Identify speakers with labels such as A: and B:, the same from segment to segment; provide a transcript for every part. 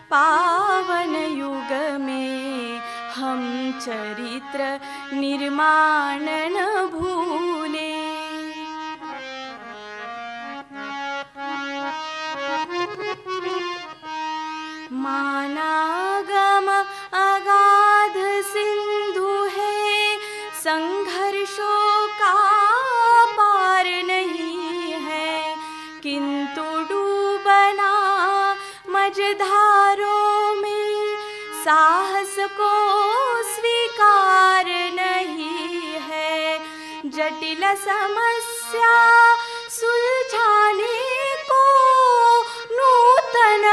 A: पावन युग में हम चरित्र निर्माण न भूले। मानागम अगाध सिंधु है, संघर्षों का पार नहीं है, किंतु डूबना मझधारों में साहस को स्वीकार नहीं है। जटिल समस्या सुलझाने को नूतन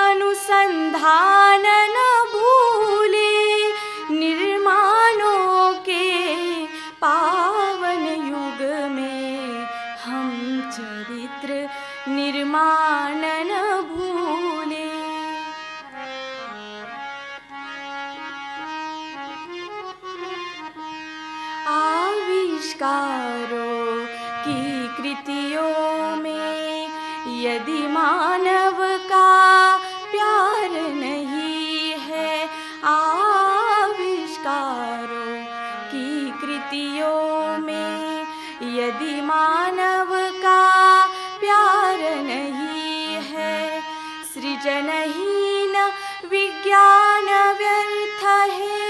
A: अनुसंधान न भूले। निर्माणों के पावन युग में हम चरित्र निर्माण न भूले। आविष्कारों की कृतियों में यदि मानव का प्यार नहीं है, आविष्कारों की कृतियों में यदि मानव का प्यार नहीं है, सृजनहीन विज्ञान व्यर्थ है,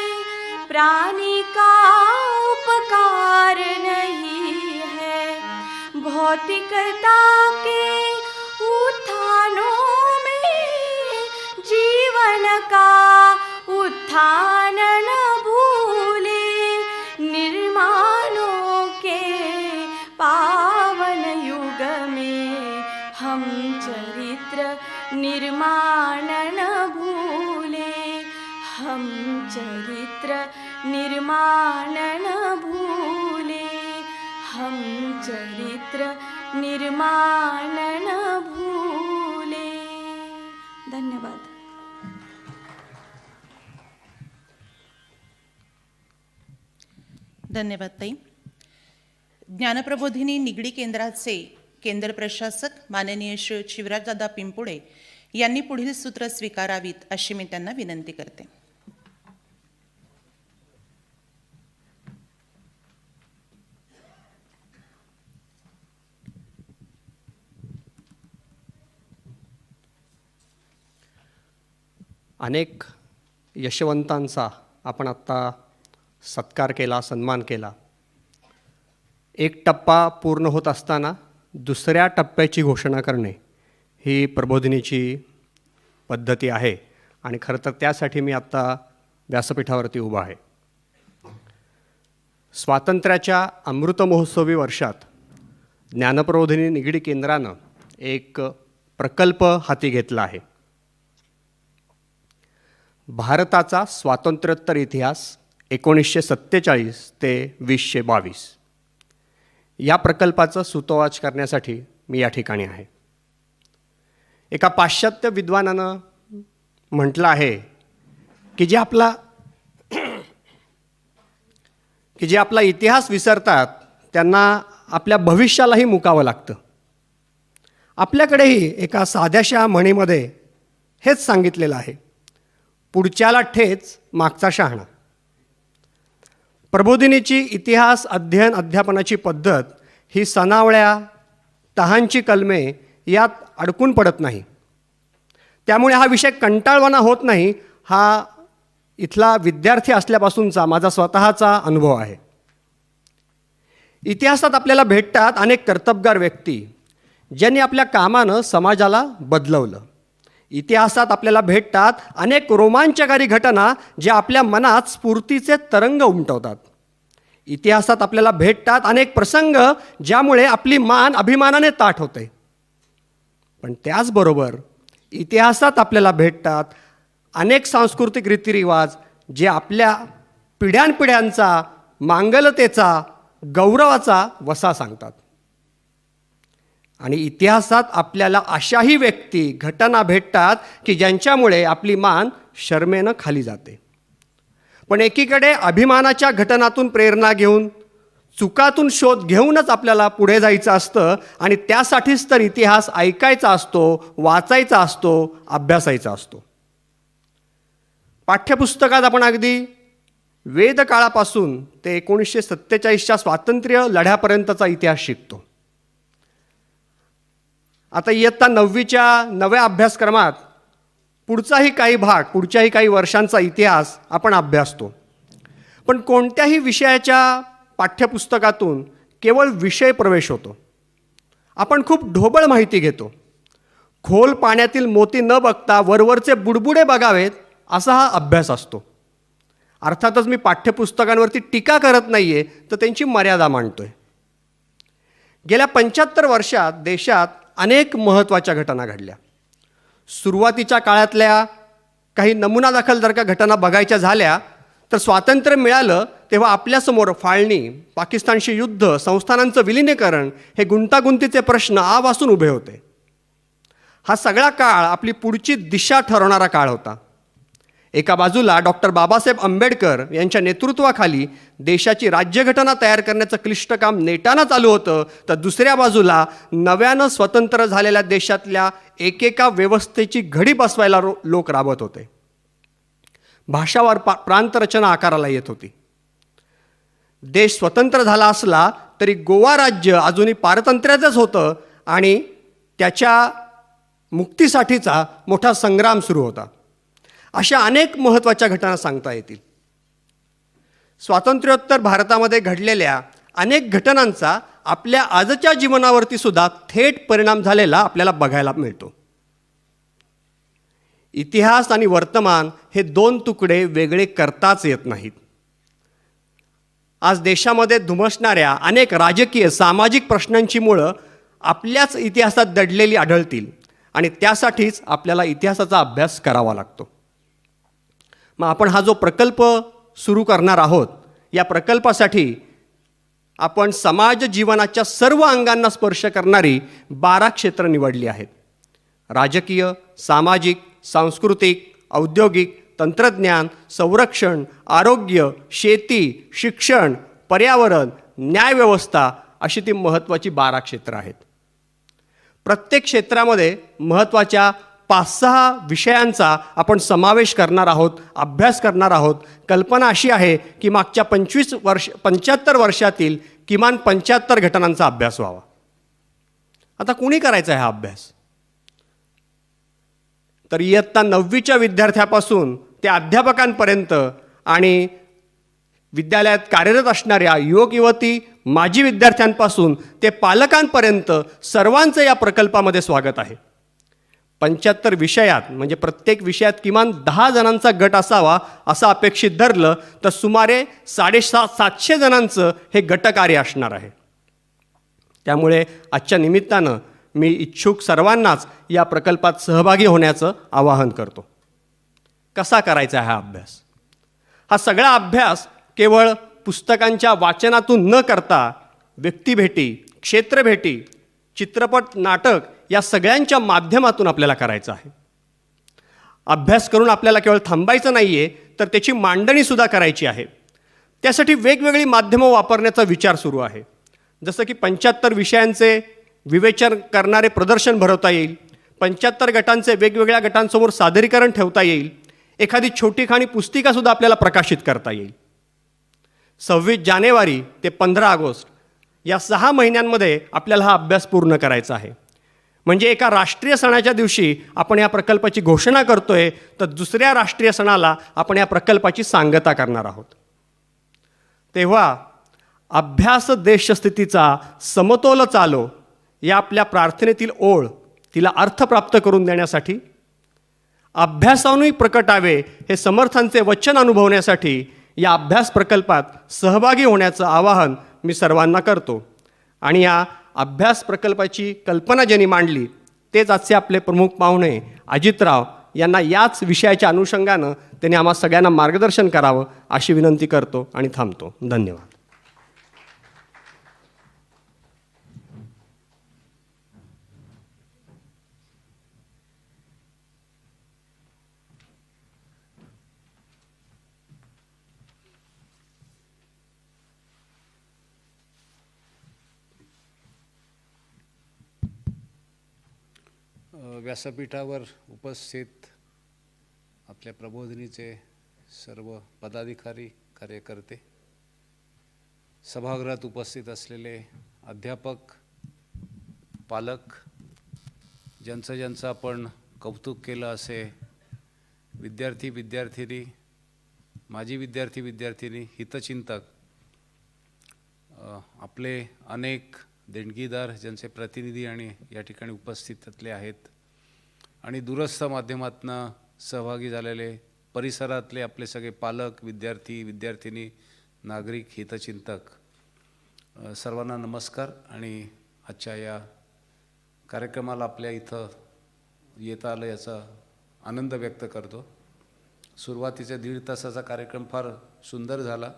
A: प्राणी का उपकार नहीं है। भौतिकता के उत्थानों में जीवन का उत्थान न भूले। निर्माणों के पावन युग में हम चरित्र निर्माण न भूले। हम चरित्र निर्माण न भूले। हम चरित्र निर्माण न भूले। धन्यवाद।
B: धन्यवाद ताई. ज्ञानप्रबोधिनी निगडी केंद्राचे केंद्र प्रशासक माननीय श्री शिवराजदादा पिंपुडे यांनी पुढील सूत्र स्वीकारावीत अशी मी त्यांना विनंती करते.
C: अनेक यशवंतांचा आपण आत्ता सत्कार केला, सन्मान केला. एक टप्पा पूर्ण होत असताना दुसऱ्या टप्प्याची घोषणा करणे ही प्रबोधिनीची पद्धती आहे आणि खरं तर त्यासाठी मी आत्ता व्यासपीठावरती उभा आहे. स्वातंत्र्याच्या अमृत महोत्सवी वर्षात ज्ञानप्रबोधिनी निगडी केंद्रानं एक प्रकल्प हाती घेतला आहे. भारताचा स्वातंत्र्योत्तर इतिहास 1947 ते 2022 या प्रकल्पाचं सूतोवाच करण्यासाठी मी या ठिकाणी आहे. एका पाश्चात्य विद्वानानं म्हटलं आहे की जे आपला इतिहास विसरतात त्यांना आपल्या भविष्यालाही मुकावं लागतं. आपल्याकडेही एका साध्याशा म्हणीमध्ये हेच सांगितलेलं आहे, पुढच्याला ठेच मागचा शहाणा. प्रबोधिनीची इतिहास अध्ययन अध्यापनाची पद्धत ही सनावळ्या तहांची कलमे यात अडकून पडत नाही. त्यामुळे हा विषय कंटाळवाणा होत नाही. हा इथला विद्यार्थी असल्यापासूनचा माझा स्वतःचा अनुभव आहे. इतिहासात आपल्याला भेटतात अनेक कर्तबगार व्यक्ती ज्यांनी आपल्या कामानं समाजाला बदलवलं. इतिहासात आपल्याला भेटतात अनेक रोमांचकारी घटना ज्या आपल्या मनात स्फूर्तीचे तरंग उमटवतात. इतिहासात आपल्याला भेटतात अनेक प्रसंग ज्यामुळे आपली मान अभिमानाने ताठ होते. पण त्याचबरोबर इतिहासात आपल्याला भेटतात अनेक सांस्कृतिक रीतिरिवाज जे आपल्या पिढ्यानपिढ्यांचा मांगलतेचा गौरवाचा वसा सांगतात. आणि इतिहासात आपल्याला अशाही व्यक्ती घटना भेटतात की ज्यांच्यामुळे आपली मान शरमेनं खाली जाते. पण एकीकडे अभिमानाच्या घटनातून प्रेरणा घेऊन चुकातून शोध घेऊनच आपल्याला पुढे जायचं असतं आणि त्यासाठीच तर इतिहास ऐकायचा असतो, वाचायचा असतो, अभ्यासायचा असतो. पाठ्यपुस्तकात आपण अगदी वेदकाळापासून ते 1947च्या स्वातंत्र्य लढ्यापर्यंतचा इतिहास शिकतो. आता इयत्ता 9वीच्या नव्या अभ्यासक्रमात पुढच्याही काही वर्षांचा इतिहास आपण अभ्यासतो. पण कोणत्याही विषयाच्या पाठ्यपुस्तकातून केवळ विषय प्रवेश होतो. आपण खूप ढोबळ माहिती घेतो. खोल पाण्यातील मोती न बघता वरवरचे बुडबुडे बघावेत असा हा अभ्यास असतो. अर्थातच मी पाठ्यपुस्तकांवरती टीका करत नाही आहे, तर त्यांची मर्यादा मांडतोय. गेल्या 75 वर्षात देशात अनेक महत्त्वाच्या घटना घडल्या. सुरुवातीच्या काळातल्या काही नमुना दाखल जर का घटना बघायच्या झाल्या तर स्वातंत्र्य मिळालं तेव्हा आपल्यासमोर फाळणी, पाकिस्तानशी युद्ध, संस्थानांचं विलिनीकरण हे गुंतागुंतीचे प्रश्न आवासून उभे होते. हा सगळा काळ आपली पुढची दिशा ठरवणारा काळ होता. एका बाजूला डॉक्टर बाबासाहेब आंबेडकर यांच्या नेतृत्वाखाली देशाची राज्यघटना तयार करण्याचं क्लिष्ट काम नेटानं चालू होतं, तर दुसऱ्या बाजूला नव्यानं स्वतंत्र झालेल्या देशातल्या एकेका व्यवस्थेची घडी बसवायला लोक राबत होते. भाषावार प्रांतरचना आकाराला येत होती. देश स्वतंत्र झाला असला तरी गोवा राज्य अजूनही पारतंत्र्याचंच होतं आणि त्याच्या मुक्तीसाठीचा मोठा संग्राम सुरू होता. अशा अनेक महत्त्वाच्या घटना सांगता येतील. स्वातंत्र्योत्तर भारतामध्ये घडलेल्या अनेक घटनांचा आपल्या आजच्या जीवनावरती सुद्धा थेट परिणाम झालेला आपल्याला बघायला मिळतो. इतिहास आणि वर्तमान हे 2 तुकडे वेगळे करताच येत नाहीत. आज देशामध्ये धुमसणाऱ्या अनेक राजकीय, सामाजिक प्रश्नांची मुळं आपल्याच इतिहासात दडलेली आढळतील आणि त्यासाठीच आपल्याला इतिहासाचा अभ्यास करावा लागतो. मग आपण हा जो प्रकल्प सुरू करणार आहोत, या प्रकल्पासाठी आपण समाज जीवनाच्या सर्व अंगांना स्पर्श करणारी 12 क्षेत्र निवडली आहेत. राजकीय, सामाजिक, सांस्कृतिक, औद्योगिक, तंत्रज्ञान, संरक्षण, आरोग्य, शेती, शिक्षण, पर्यावरण, न्यायव्यवस्था अशी ती महत्त्वाची 12 क्षेत्र आहेत. प्रत्येक क्षेत्रामध्ये महत्त्वाच्या 5-6 विषयांचा आपण समावेश करणार आहोत, अभ्यास करणार आहोत. कल्पना अशी आहे की मागच्या 75 वर्षातील किमान 75 घटनांचा अभ्यास व्हावा. आता कुणी करायचा आहे हा अभ्यास? तर इयत्ता 9वीच्या विद्यार्थ्यापासून ते अध्यापकांपर्यंत आणि विद्यालयात कार्यरत असणाऱ्या युवक युवती, माजी विद्यार्थ्यांपासून ते पालकांपर्यंत सर्वांचं या प्रकल्पामध्ये स्वागत आहे. 75 विषयात म्हणजे प्रत्येक विषयात किमान 10 जणांचा गट असावा असं अपेक्षित धरलं तर सुमारे 750 जणांचं हे गटकार्य असणार आहे. त्यामुळे आजच्या निमित्तानं मी इच्छुक सर्वांनाच या प्रकल्पात सहभागी होण्याचं आवाहन करतो. कसा करायचा हा अभ्यास? हा सगळा अभ्यास केवळ पुस्तकांच्या वाचनातून न करता व्यक्तिभेटी, क्षेत्रभेटी, चित्रपट, नाटक या सगळ्यांच्या माध्यमातून आपल्याला करायचं आहे. अभ्यास करून आपल्याला केवळ थांबायचं नाही आहे, तर त्याची मांडणीसुद्धा करायची आहे. त्यासाठी वेगवेगळी माध्यमं वापरण्याचा विचार सुरू आहे. जसं की 75 विषयांचे विवेचन करणारे प्रदर्शन भरवता येईल, 75 गटांचे वेगवेगळ्या गटांसमोर सादरीकरण ठेवता येईल, एखादी छोटीखानी पुस्तिकासुद्धा आपल्याला प्रकाशित करता येईल. 26 जानेवारी ते 15 ऑगस्ट या 6 महिन्यांमध्ये आपल्याला हा अभ्यास पूर्ण करायचा आहे. म्हणजे एका राष्ट्रीय सणाच्या दिवशी आपण या प्रकल्पाची घोषणा करतोय, तर दुसऱ्या राष्ट्रीय सणाला आपण या प्रकल्पाची सांगता करणार आहोत. तेव्हा अभ्यास देशस्थितीचा समतोल चालो या आपल्या प्रार्थनेतील ओळ तिला अर्थ प्राप्त करून देण्यासाठी, अभ्यासानूही प्रकटावे हे समर्थांचे वचन अनुभवण्यासाठी या अभ्यास प्रकल्पात सहभागी होण्याचं आवाहन मी सर्वांना करतो. आणि या अभ्यास प्रकल्पाची कल्पना ज्यांनी मांडली तेच आजचे आपले प्रमुख पाहुणे अजितराव यांना याच विषयाच्या अनुषंगानं त्यांनी आम्हा सगळ्यांना मार्गदर्शन करावं अशी विनंती करतो आणि थांबतो. धन्यवाद.
D: व्यासपीठावर उपस्थित आपल्या प्रबोधिनीचे सर्व पदाधिकारी, कार्यकर्ते, सभागृहात उपस्थित असलेले अध्यापक, पालक, ज्यांचं आपण कौतुक केलं असे विद्यार्थी विद्यार्थिनी, माजी विद्यार्थी विद्यार्थिनी, हितचिंतक, आपले अनेक देणगीदार ज्यांचे प्रतिनिधी आणि या ठिकाणी उपस्थितले आहेत आणि दूरस्थ माध्यमातून सहभागी झालेले परिसरातले आपले सगळे पालक, विद्यार्थी विद्यार्थिनी, नागरिक, हितचिंतक, सर्वांना नमस्कार. आणि आजच्या या कार्यक्रमाला आपल्या इथं येता आलं याचा आनंद व्यक्त करतो. सुरुवातीचा 1.5 तासाचा कार्यक्रम फार सुंदर झाला.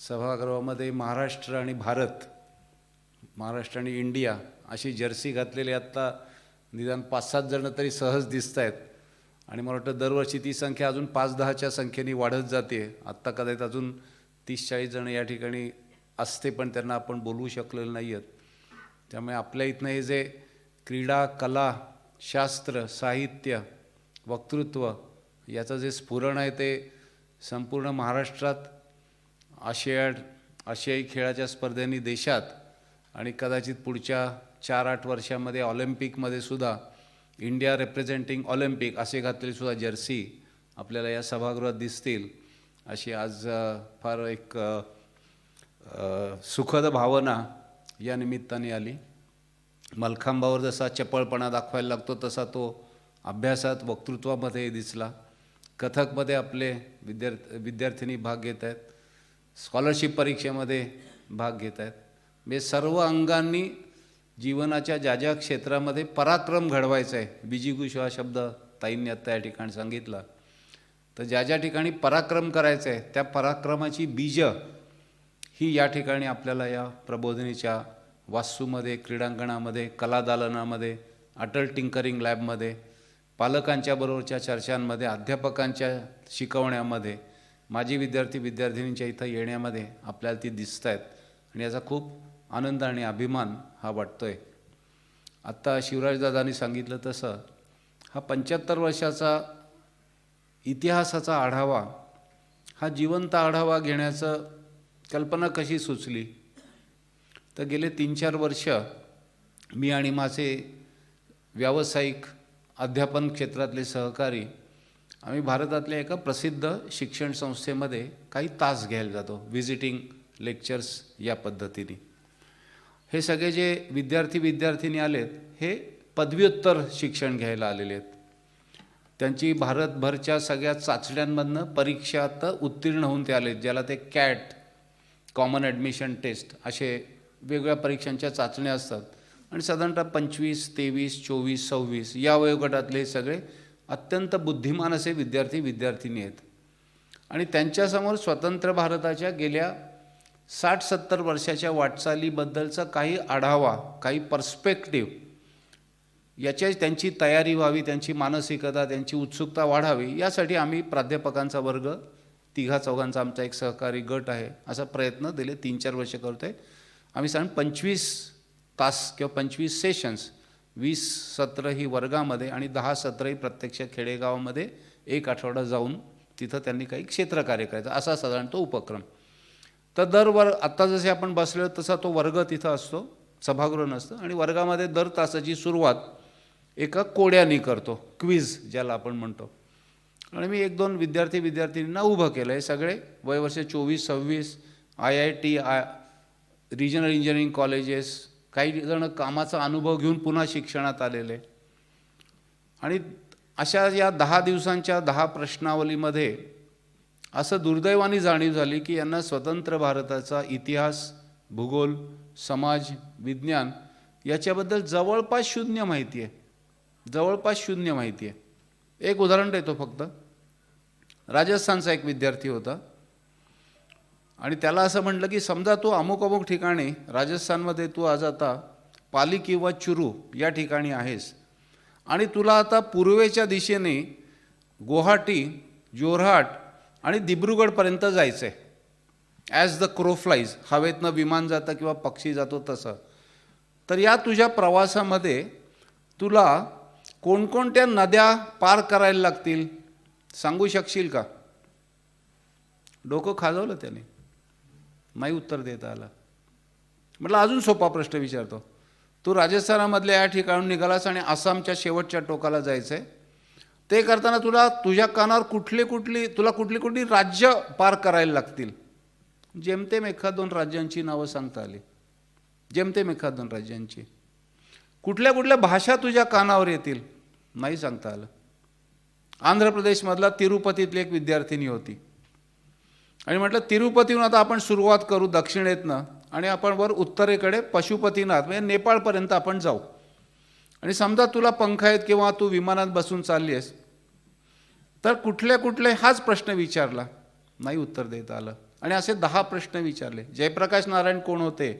D: सभागृहामध्ये महाराष्ट्र आणि भारत, महाराष्ट्र आणि इंडिया अशी जर्सी घातलेली आत्ता निदान 5-7 जण तरी सहज दिसत आहेत आणि मला वाटतं दरवर्षी ती संख्या अजून 5-10च्या संख्येने वाढत जाते. आत्ता कदाचित अजून 30-40 जण या ठिकाणी असते, पण त्यांना आपण बोलवू शकलेलं नाही आहेत. त्यामुळे आपल्या इथनं हे जे क्रीडा, कला, शास्त्र, साहित्य, वक्तृत्व याचं जे स्फुरण आहे ते संपूर्ण महाराष्ट्रात आशियाई खेळाच्या स्पर्धेनी देशात आणि कदाचित पुढच्या 4-8 वर्षामध्ये ऑलिम्पिकमध्ये सुद्धा इंडिया रिप्रेझेंटिंग ऑलिम्पिक असे घातलेली सुद्धा जर्सी आपल्याला या सभागृहात दिसतील अशी आज फार एक सुखद भावना या निमित्ताने आली. मलखांबावर जसा चपळपणा दाखवायला लागतो तसा तो अभ्यासात, वक्तृत्वामध्ये दिसला. कथकमध्ये आपले विद्यार्थिनी भाग घेत आहेत, स्कॉलरशिप परीक्षेमध्ये भाग घेत आहेत. म्हणजे सर्व अंगांनी जीवनाच्या ज्या ज्या क्षेत्रामध्ये पराक्रम घडवायचा आहे, बीजीगुष हा शब्द ताईंनी आत्ता या ठिकाणी सांगितला, तर ज्या ज्या ठिकाणी पराक्रम करायचं आहे त्या पराक्रमाची बीजं ही या ठिकाणी आपल्याला या प्रबोधिनीच्या वास्तूमध्ये, क्रीडांगणामध्ये, कलादालनामध्ये, अटल टिंकरिंग लॅबमध्ये, पालकांच्या बरोबरच्या चर्चांमध्ये, अध्यापकांच्या शिकवण्यामध्ये, माजी विद्यार्थी विद्यार्थिनींच्या इथं येण्यामध्ये आपल्याला ती दिसत आहेत आणि याचा खूप आनंद आणि अभिमान हा वाटतो आहे. आत्ता शिवराजदादांनी सांगितलं तसं हा 75 वर्षाचा इतिहासाचा आढावा, हा जिवंत आढावा घेण्याचं कल्पना कशी सुचली, तर गेले 3-4 वर्ष मी आणि माझे व्यावसायिक अध्यापन क्षेत्रातले सहकारी आम्ही भारतातल्या एका प्रसिद्ध शिक्षण संस्थेमध्ये काही तास घ्यायला जातो, व्हिजिटिंग लेक्चर्स या पद्धतीने. हे सगळे जे विद्यार्थी विद्यार्थिनी आलेत हे पदव्युत्तर शिक्षण घ्यायला आलेले आहेत. त्यांची भारतभरच्या सगळ्या चाचण्यांमधनं परीक्षात उत्तीर्ण होऊन ते आलेत, ज्याला ते कॅट, कॉमन ॲडमिशन टेस्ट असे वेगवेगळ्या परीक्षांच्या चाचण्या असतात. आणि साधारणतः 25, 23, 24, 26 या वयोगटातले हे सगळे अत्यंत बुद्धिमान असे विद्यार्थी विद्यार्थिनी आहेत. आणि त्यांच्यासमोर स्वतंत्र भारताच्या गेल्या 60-70 वर्षाच्या वाटचालीबद्दलचा काही आढावा, काही पर्स्पेक्टिव्ह, याच्या त्यांची तयारी व्हावी, त्यांची मानसिकता, त्यांची उत्सुकता वाढावी, यासाठी आम्ही प्राध्यापकांचा वर्ग 3-4 आमचा एक सहकारी गट आहे, असा प्रयत्न गेले 3-4 वर्ष करतो आहे. आम्ही साधारण 25 तास किंवा 25 सेशन्स, 20 सत्र ही वर्गामध्ये आणि 10 सत्र ही प्रत्यक्ष खेडेगावामध्ये एक आठवडा जाऊन तिथं त्यांनी काही क्षेत्रकार्य करायचं, असा साधारण तो उपक्रम. तर आत्ता जसे आपण बसलो तसा तो वर्ग तिथं असतो, सभागृह नसतं. आणि वर्गामध्ये दर तासाची सुरुवात एका कोड्याने करतो, क्विज ज्याला आपण म्हणतो. आणि मी 1-2 विद्यार्थी विद्यार्थिनींना उभं केलं. हे सगळे वयवर्ष 24-26, IIT, रिजनल इंजिनिअरिंग कॉलेजेस, काही जण कामाचा अनुभव घेऊन पुन्हा शिक्षणात आलेले. आणि अशा या 10 दिवसांच्या 10 प्रश्नावलीमध्ये असं दुर्दैवाने जाणीव झाली की यांना स्वतंत्र भारताचा इतिहास, भूगोल, समाज, विज्ञान याच्याबद्दल जवळपास शून्य माहिती आहे. जवळपास शून्य माहिती आहे. एक उदाहरण देतो फक्त. राजस्थानचा एक विद्यार्थी होता आणि त्याला असं म्हटलं की समजा तू अमुक अमुक ठिकाणी राजस्थानमध्ये तू आज आता पाली किंवा चुरू या ठिकाणी आहेस आणि तुला आता पूर्वेच्या दिशेने गुवाहाटी, जोरहाट आणि दिब्रुगडपर्यंत जायचं आहे. ॲज द क्रो फ्लाईज, हवेतनं विमान जातं किंवा पक्षी जातो तसं. तर या तुझ्या प्रवासामध्ये तुला कोणकोणत्या नद्या पार करायला लागतील सांगू शकशील का? डोकं खाजवलं त्याने, नाही उत्तर देता आलं. म्हटलं अजून सोपा प्रश्न विचारतो, तू राजस्थानामधल्या या ठिकाणून निघालास आणि आसामच्या शेवटच्या टोकाला जायचं आहे. ते करताना तुझ्या कानावर कुठली कुठली राज्य पार करायला लागतील. जेमतेम 1-2 राज्यांची नावं सांगता आली, जेमतेम 1-2 राज्यांची. कुठल्या भाषा तुझ्या कानावर येतील नाही सांगता आलं. आंध्र प्रदेशमधला तिरुपतीतली एक विद्यार्थिनी होती आणि म्हटलं तिरुपतीहून आता आपण सुरुवात करू दक्षिणेतनं आणि आपण वर उत्तरेकडे पशुपतीनाथ म्हणजे नेपाळपर्यंत आपण जाऊ. आणि समजा तुला पंख आहेत किंवा तू विमानात बसून चालली आहेस, तर कुठले हाच प्रश्न विचारला, नाही उत्तर देता आलं. आणि असे 10 प्रश्न विचारले. जयप्रकाश नारायण कोण होते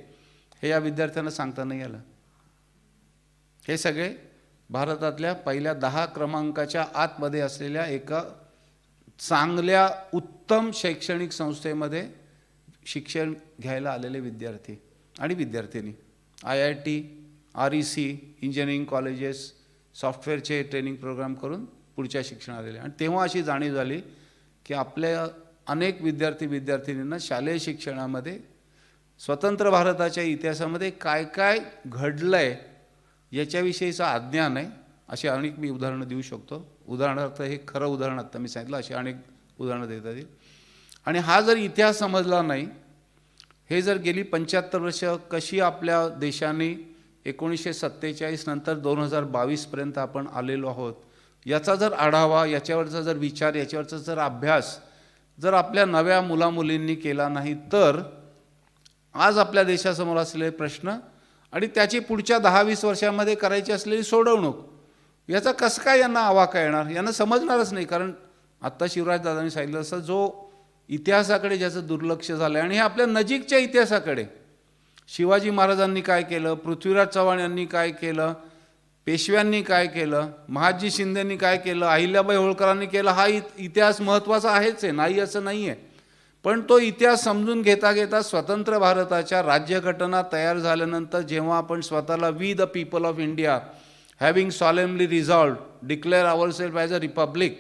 D: हे या विद्यार्थ्यांना सांगता नाही आलं. हे सगळे भारतातल्या पहिल्या 10 क्रमांकाच्या आतमध्ये असलेल्या एका चांगल्या उत्तम शैक्षणिक संस्थेमध्ये शिक्षण घ्यायला आलेले विद्यार्थी आणि विद्यार्थिनी. IIT, REC, इंजिनिअरिंग कॉलेजेस, सॉफ्टवेअरचे ट्रेनिंग प्रोग्राम करून पुढच्या शिक्षणात आलेले. आणि तेव्हा अशी जाणीव झाली की आपल्या अनेक विद्यार्थींना शालेय शिक्षणामध्ये स्वतंत्र भारताच्या इतिहासामध्ये काय काय घडलं आहे याच्याविषयीचं अज्ञान आहे. अशी अनेक मी उदाहरणं देऊ शकतो. उदाहरणार्थ हे खरं उदाहरण आत्ता मी सांगितलं, अशी अनेक उदाहरणं देता येईल. आणि हा जर इतिहास समजला नाही, हे जर गेली 75 वर्ष कशी आपल्या देशाने 1947 नंतर 2022पर्यंत आपण आलेलो आहोत याचा जर आढावा, याच्यावरचा जर विचार, याच्यावरचा जर अभ्यास जर आपल्या नव्या मुलामुलींनी केला नाही, तर आज आपल्या देशासमोर असलेले प्रश्न आणि त्याची पुढच्या 10-20 वर्षामध्ये करायची असलेली सोडवणूक याचा कसं काय यांना आवाका येणार, यांना समजणारच नाही. कारण आत्ता शिवराजदादांनी सांगितलं असं जो इतिहासाकडे ज्याचं दुर्लक्ष झालं आहे आणि हे आपल्या नजीकच्या इतिहासाकडे शिवाजी महाराजांनी काय केलं, पृथ्वीराज चव्हाण यांनी काय केलं, पेशव्यांनी काय केलं, महादजी शिंदेंनी काय केलं, अहिल्याबाई होळकरांनी केलं, हा इतिहास महत्त्वाचा आहेच आहे, नाही असं नाही आहे. पण तो इतिहास समजून घेता स्वतंत्र भारताच्या राज्यघटना तयार झाल्यानंतर जेव्हा आपण स्वतःला we the people of India having solemnly resolved declare ourselves as a republic,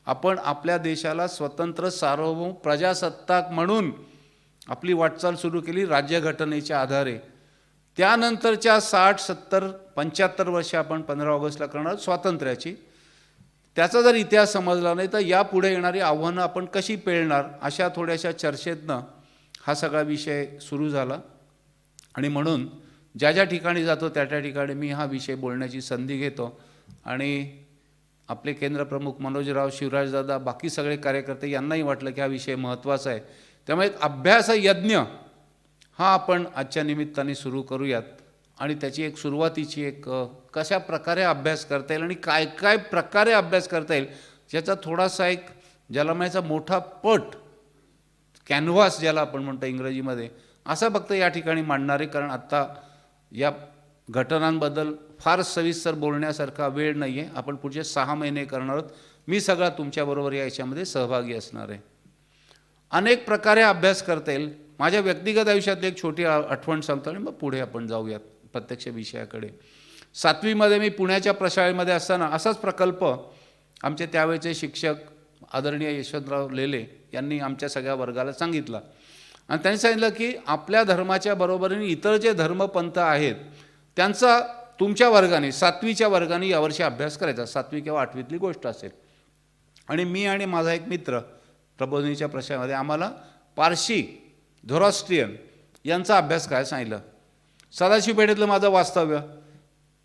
D: आपण आपल्या देशाला स्वतंत्र सार्वभौम प्रजासत्ताक म्हणून आपली वाटचाल सुरू केली राज्यघटनेच्या आधारे. त्यानंतरच्या 60, 70, 75 वर्ष आपण 15 ऑगस्टला करणार स्वातंत्र्याची. त्याचा जर इतिहास समजला नाही तर यापुढे येणारी आव्हानं आपण कशी पेलणार, अशा थोड्याशा चर्चेतनं हा सगळा विषय सुरू झाला. आणि म्हणून ज्या ठिकाणी जातो त्या ठिकाणी मी हा विषय बोलण्याची संधी घेतो. आणि आपले केंद्रप्रमुख मनोजराव, शिवराजदादा, बाकी सगळे कार्यकर्ते यांनाही वाटलं की हा विषय महत्त्वाचा आहे. त्यामुळे एक अभ्यास यज्ञ हा आपण आजच्या निमित्ताने सुरू करूयात. आणि त्याची एक सुरुवातीची एक कशा प्रकारे अभ्यास करता येईल आणि काय काय प्रकारे अभ्यास करता येईल याचा थोडासा एक ज्याला म्हणायचा मोठा पट, कॅनव्हास ज्याला आपण म्हणतो इंग्रजीमध्ये, असा फक्त या ठिकाणी मांडणार आहे. कारण आत्ता या घटनांबद्दल फार सविस्तर बोलण्यासारखा वेळ नाही आहे. आपण पुढचे 6 महिने करणार आहोत. मी सगळा तुमच्याबरोबर याच्यामध्ये सहभागी असणार आहे. अनेक प्रकारे अभ्यास करता येईल. माझ्या व्यक्तिगत आयुष्यातली एक छोटी आठवण सांगतो आणि मग पुढे आपण जाऊयात प्रत्यक्ष विषयाकडे. 7वीमध्ये मी पुण्याच्या प्रशाळेमध्ये असताना असाच प्रकल्प आमचे त्यावेळचे शिक्षक आदरणीय यशवंतराव लेले यांनी आमच्या सगळ्या वर्गाला सांगितला. आणि त्यांनी सांगितलं की आपल्या धर्माच्या बरोबरीने इतर जे धर्मपंथ आहेत त्यांचा तुमच्या वर्गाने 7वीच्या वर्गाने यावर्षी अभ्यास करायचा. 7वी किंवा 8वीतली गोष्ट असेल. आणि मी आणि माझा एक मित्र प्रबोधिनीच्या प्रशामध्ये आम्हाला पारशी, झोरास्ट्रियन यांचा अभ्यास काय सांगितलं. सदाशिव पेठेतलं माझं वास्तव्य,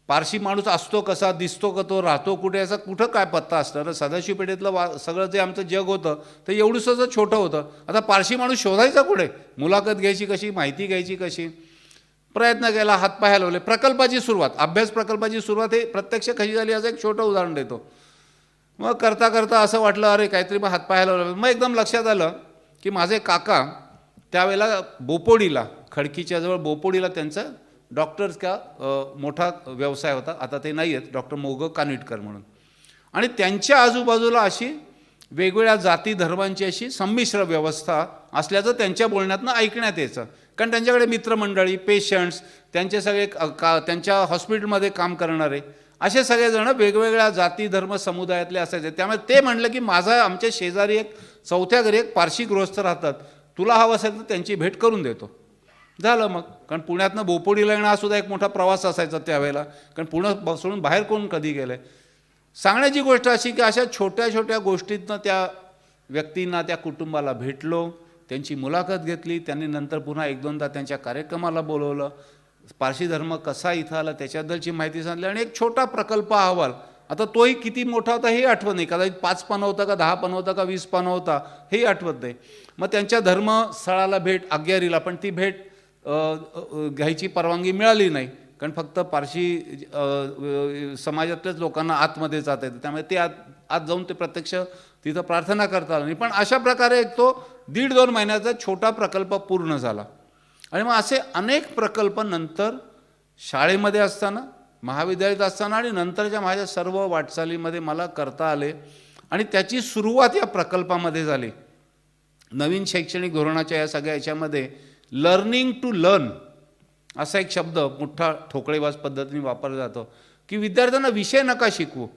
D: पारशी माणूस असतो कसा, दिसतो का, तो राहतो कुठे, याचा कुठं काय पत्ता असणार. सदाशिव पेठेतलं सगळं जे आमचं जग होतं ते एवढंसं छोटं होतं. आता पारशी माणूस शोधायचा कुठे, मुलाखत घ्यायची कशी, माहिती घ्यायची कशी, प्रयत्न केला, हातपाय हलवले. प्रकल्पाची सुरुवात, अभ्यास प्रकल्पाची सुरुवात हे प्रत्यक्ष कशी झाली याचं एक छोटं उदाहरण देतो. मग करता असं वाटलं अरे काहीतरी मग हातपाय हलवले. मग एकदम लक्षात आलं की माझे काका त्यावेळेला बोपोडीला, खडकीच्या जवळ बोपोडीला त्यांचं डॉक्टर्स का मोठा व्यवसाय होता. आता ते नाही आहेत, डॉक्टर मोग कानिटकर म्हणून. आणि त्यांच्या आजूबाजूला अशी वेगवेगळ्या जाती धर्मांची अशी संमिश्र व्यवस्था असल्याचं त्यांच्या बोलण्यातनं ऐकण्यात यायचं. कारण त्यांच्याकडे मित्रमंडळी, पेशंट्स, त्यांचे सगळे त्यांच्या हॉस्पिटलमध्ये काम करणारे असे सगळेजण वेगवेगळ्या जाती धर्म समुदायातले असायचे. त्यामुळे ते म्हणलं की आमच्या शेजारी एक चौथ्या घरी एक पारशी गृहस्थ राहतात, तुला हवं असेल तर त्यांची भेट करून देतो. झालं मग. कारण पुण्यातनं बोपोडीला येणं हा सुद्धा एक मोठा प्रवास असायचा त्यावेळेला, कारण पुणे सोडून बाहेर कोण कधी गेलं आहे. सांगण्याची गोष्ट अशी की अशा छोट्या छोट्या गोष्टीतनं त्या व्यक्तींना त्या कुटुंबाला भेटलो, त्यांची मुलाखत घेतली. त्यांनी नंतर पुन्हा 1-2दा त्यांच्या कार्यक्रमाला बोलवलं, पारशी धर्म कसा इथं आला त्याच्याबद्दलची माहिती सांगितली आणि एक छोटा प्रकल्प अहवाल. आता तोही किती मोठा होता हे आठवत नाही, कदाचित 5 पानं होता का 10 पानं होता का 20 पानं होता हेही आठवत नाही. मग त्यांच्या धर्मस्थळाला भेट अग्यारीला, पण ती भेट घ्यायची परवानगी मिळाली नाही, कारण फक्त पारशी समाजातल्याच लोकांना आतमध्ये जाता येतं. त्यामुळे ते आत जाऊन ते प्रत्यक्ष तिथं प्रार्थना करता आलं नाही. पण अशा प्रकारे तो 1.5-2 महिन्याचा छोटा प्रकल्प पूर्ण झाला. आणि मग असे अनेक प्रकल्प नंतर शाळेमध्ये असताना, महाविद्यालयात असताना आणि नंतरच्या माझ्या सर्व वाटचालीमध्ये मला करता आले. आणि त्याची सुरुवात या प्रकल्पामध्ये झाली. नवीन शैक्षणिक धोरणाच्या या सगळ्या याच्यामध्ये लर्निंग टू लर्न असा एक शब्द मोठा ठोकळेबाज पद्धतीने वापरला जातो की विद्यार्थ्यांना विषय नका शिकवू,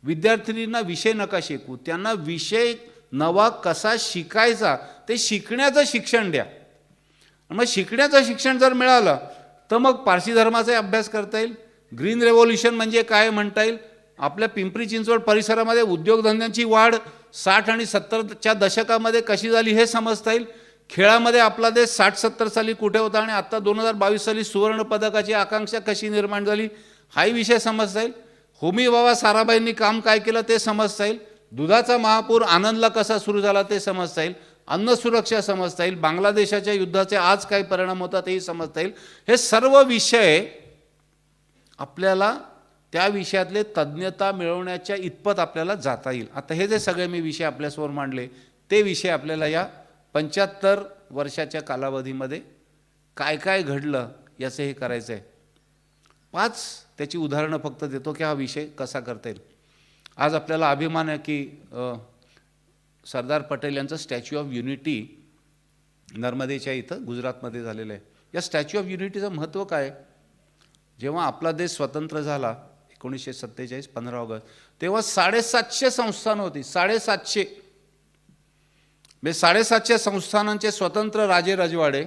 D: विद्यार्थिनींना विषय नका शिकवू, त्यांना विषय नवा कसा शिकायचा ते शिकण्याचं शिक्षण द्या. मग शिकण्याचं शिक्षण जर मिळालं तर मग पारशी धर्माचा अभ्यास करता येईल, ग्रीन रेव्होल्यूशन म्हणजे काय म्हणता येईल, आपल्या पिंपरी चिंचवड परिसरामध्ये उद्योगधंद्यांची वाढ 60 आणि 70च्या दशकामध्ये कशी झाली हे समजता येईल, खेळामध्ये आपला देश 60-70 साली कुठे होता आणि आत्ता 2022 साली सुवर्ण पदकाची आकांक्षा कशी निर्माण झाली हाही विषय समजता येईल, होमी बाबा साराभाईंनी काम काय केलं ते समजता येईल, दुधाचा महापूर आनंदला कसा सुरू झाला ते समजता येईल, अन्न सुरक्षा समजता येईल, बांगलादेशाच्या युद्धाचे आज काय परिणाम होतात हेही समजता येईल. हे सर्व विषय आपल्याला त्या विषयातले तज्ज्ञता मिळवण्याच्या इतपत आपल्याला जाता येईल. आता हे जे सगळे मी विषय आपल्यासमोर मांडले ते विषय आपल्याला या 75 वर्षाच्या कालावधीमध्ये काय काय घडलं याचं हे करायचं आहे. 5 त्याची उदाहरणं फक्त देतो की हा विषय कसा करता येईल. आज आपल्याला अभिमान आहे की सरदार पटेल यांचं स्टॅच्यू ऑफ युनिटी नर्मदेच्या इथं गुजरातमध्ये झालेलं आहे. या स्टॅच्यू ऑफ युनिटीचं महत्त्व काय? जेव्हा आपला देश स्वतंत्र झाला 1947 15 ऑगस्ट, तेव्हा 750 संस्थानं होती. 750 म्हणजे 750 संस्थानांचे स्वतंत्र राजे रजवाडे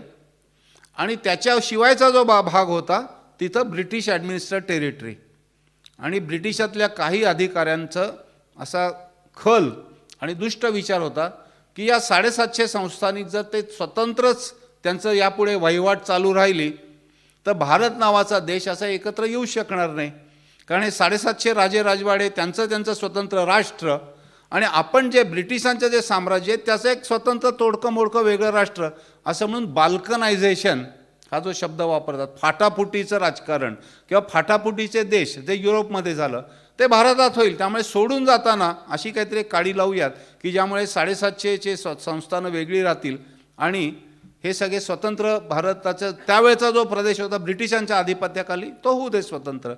D: आणि त्याच्याशिवायचा जो भाग होता तिथं ब्रिटिश ॲडमिनिस्ट्रेट टेरिटरी आणि ब्रिटिशातल्या काही अधिकाऱ्यांचं असा खल आणि दुष्ट विचार होता की या 750 संस्थांनी जर ते स्वतंत्रच त्यांचं यापुढे वहिवाट चालू राहिली तर भारत नावाचा देश असा एकत्र येऊ शकणार नाही. कारण हे 750 राजे राजवाडे त्यांचं स्वतंत्र राष्ट्र आणि आपण जे ब्रिटिशांचं जे साम्राज्य आहे त्याचं एक स्वतंत्र तोडकं मोडकं वेगळं राष्ट्र असं म्हणून बाल्कनायझेशन हा जो शब्द वापरतात, फाटाफुटीचं राजकारण किंवा फाटाफुटीचे देश जे युरोपमध्ये झालं ते भारतात होईल. त्यामुळे सोडून जाताना अशी काहीतरी काडी लावूयात की ज्यामुळे 750चे संस्थानं वेगळी राहतील आणि हे सगळे स्वतंत्र भारताचं त्यावेळेचा जो प्रदेश होता ब्रिटिशांच्या आधिपत्याखाली तो होऊ दे स्वतंत्र.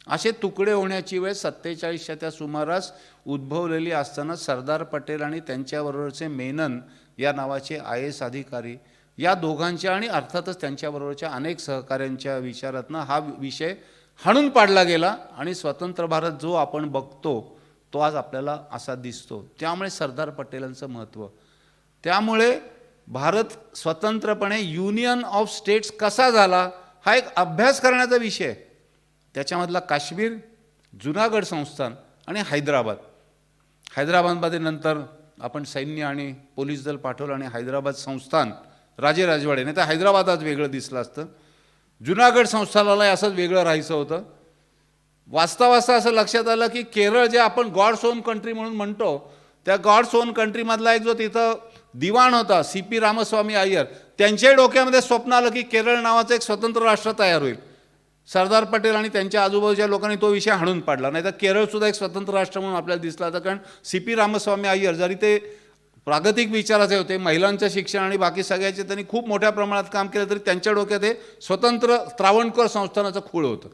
D: असे तुकडे होण्याची वेळ 47च्या त्या सुमारास उद्भवलेली असताना सरदार पटेल आणि त्यांच्याबरोबरचे मेनन या नावाचे IAS अधिकारी या दोघांच्या आणि अर्थातच त्यांच्याबरोबरच्या अनेक सहकाऱ्यांच्या विचारातनं हा विषय हाणून पाडला गेला आणि स्वतंत्र भारत जो आपण बघतो तो आज आपल्याला असा दिसतो. त्यामुळे सरदार पटेलांचं महत्त्व, त्यामुळे भारत स्वतंत्रपणे युनियन ऑफ स्टेट्स कसा झाला हा एक अभ्यास करण्याचा विषय आहे. त्याच्यामधला काश्मीर, जुनागड संस्थान आणि हैदराबादमध्ये नंतर आपण सैन्य आणि पोलीस दल पाठवलं आणि हैदराबाद संस्थान राजे राजवाडे, नाही तर हैदराबाद आज वेगळं दिसलं असतं. जुनागड संस्थानाला असंच वेगळं राहायचं होतं. वाचता वाचता असं लक्षात आलं की केरळ जे आपण गॉड्स ओन कंट्री म्हणून म्हणतो त्या गॉड्स ओन कंट्रीमधला एक जो तिथं दिवाण होता CP रामस्वामी अय्यर, त्यांच्याही डोक्यामध्ये स्वप्न आलं की केरळ नावाचं एक स्वतंत्र राष्ट्र तयार होईल. सरदार पटेल आणि त्यांच्या आजूबाजूच्या लोकांनी तो विषय हाणून पाडला, नाही तर केरळसुद्धा एक स्वतंत्र राष्ट्र म्हणून आपल्याला दिसला होता. कारण CP रामस्वामी अय्यर जरी ते प्रागतिक विचाराचे होते, महिलांचं शिक्षण आणि बाकी सगळ्याचे त्यांनी खूप मोठ्या प्रमाणात काम केलं, तरी त्यांच्या डोक्यात हे स्वतंत्र त्रावणकोर संस्थानाचं खूळ होतं.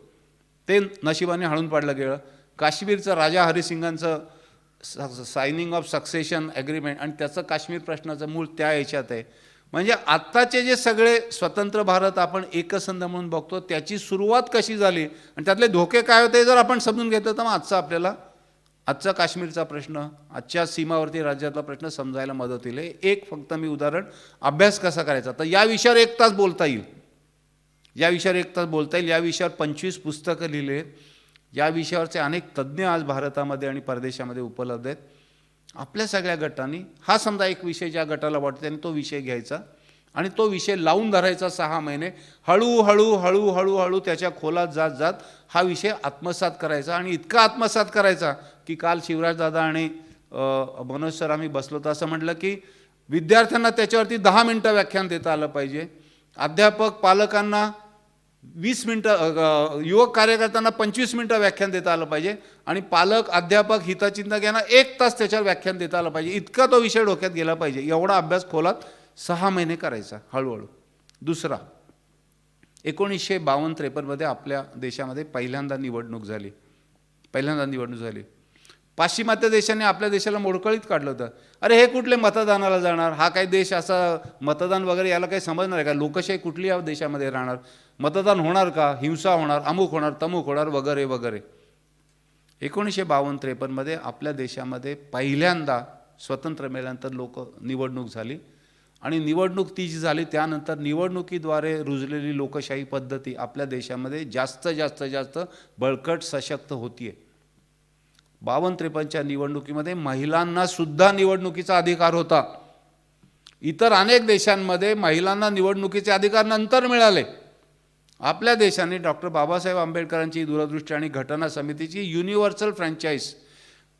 D: ते नशिबाने हाणून पाडलं गेलं. काश्मीरचं राजा हरिसिंगांचं सायनिंग ऑफ सक्सेशन ॲग्रीमेंट आणि त्याचं काश्मीर प्रश्नाचं मूळ त्या याच्यात आहे. म्हणजे आत्ताचे जे सगळे स्वतंत्र भारत आपण एकसंध म्हणून बघतो त्याची सुरुवात कशी झाली आणि त्यातले धोके काय होते जर आपण समजून घेतलं तर मग आजचा काश्मीरचा प्रश्न, आजच्या सीमावर्ती राज्यातला प्रश्न समजायला मदत होईल. एक फक्त मी उदाहरण, अभ्यास कसा करायचा, तर या विषयावर 1 तास बोलता येईल. या विषयावर 25 पुस्तकं लिहिले आहेत. या विषयावरचे अनेक तज्ज्ञ आज भारतामध्ये आणि परदेशामध्ये उपलब्ध आहेत. आपल्या सगळ्या गटांनी हा समजा एक विषय ज्या गटाला वाटतो त्याने तो विषय घ्यायचा आणि तो विषय लावून धरायचा 6 महिने, हळूहळू त्याच्या खोलात जात हा विषय आत्मसात करायचा. आणि इतका आत्मसात करायचा की काल शिवराजदादा आणि मनोज सर आम्ही बसलो तर असं म्हटलं की विद्यार्थ्यांना त्याच्यावरती 10 मिनटं व्याख्यान देता आलं पाहिजे, अध्यापक पालकांना 20 मिनटं, युवक कार्यकर्त्यांना 25 मिनटं व्याख्यान देता आलं पाहिजे आणि पालक अध्यापक हितचिंतक 1 तास त्याच्यावर व्याख्यान देता आलं पाहिजे. इतका तो विषय डोक्यात गेला पाहिजे. एवढा अभ्यास खोलात 6 महिने करायचा हळूहळू. दुसरा, 1952-53 मध्ये आपल्या देशामध्ये पहिल्यांदा निवडणूक झाली. पाश्चिमात्य देशांनी आपल्या देशाला मोडकळीत काढलं होतं. अरे हे कुठले मतदानाला जाणार, हा काही देश असा मतदान वगैरे याला काही समजणार आहे का, लोकशाही कुठली या देशामध्ये राहणार, मतदान होणार का, हिंसा होणार, अमुक होणार तमुक होणार वगैरे वगैरे. 1952-53 मध्ये आपल्या देशामध्ये पहिल्यांदा स्वतंत्र मिळाल्यानंतर निवडणूक झाली आणि निवडणूक ती जी झाली त्यानंतर निवडणुकीद्वारे रुजलेली लोकशाही पद्धती आपल्या देशामध्ये जास्त बळकट सशक्त होतीये. 52-53च्या निवडणुकीमध्ये महिलांना सुद्धा निवडणुकीचा अधिकार होता. इतर अनेक देशांमध्ये महिलांना निवडणुकीचे अधिकार नंतर मिळाले. आपल्या देशाने डॉक्टर बाबासाहेब आंबेडकरांची दूरदृष्टी आणि घटना समितीची युनिव्हर्सल फ्रँचाईज,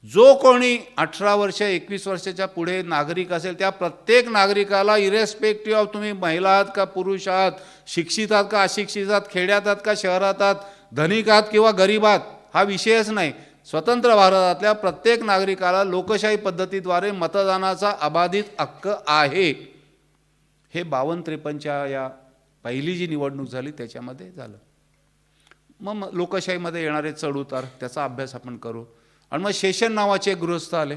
D: जो कोणी 18 वर्ष 21 वर्षाच्या पुढे नागरिक असेल त्या प्रत्येक नागरिकाला इरेस्पेक्टिव्ह ऑफ तुम्ही महिला आहात का पुरुष आहात, शिक्षित आहात का अशिक्षित आहात, खेड्यात आहात का शहरात आहात, धनिक आहात किंवा गरीब आहात, हा विषयच नाही. स्वतंत्र भारतातल्या प्रत्येक नागरिकाला लोकशाही पद्धतीद्वारे मतदानाचा अबाधित हक्क आहे. हे 52-53च्या या पहिली जी निवडणूक झाली त्याच्यामध्ये झालं. मग लोकशाहीमध्ये येणारे चढउतार त्याचा अभ्यास आपण करू. आणि मग शेषन नावाचे एक गृहस्थ आले.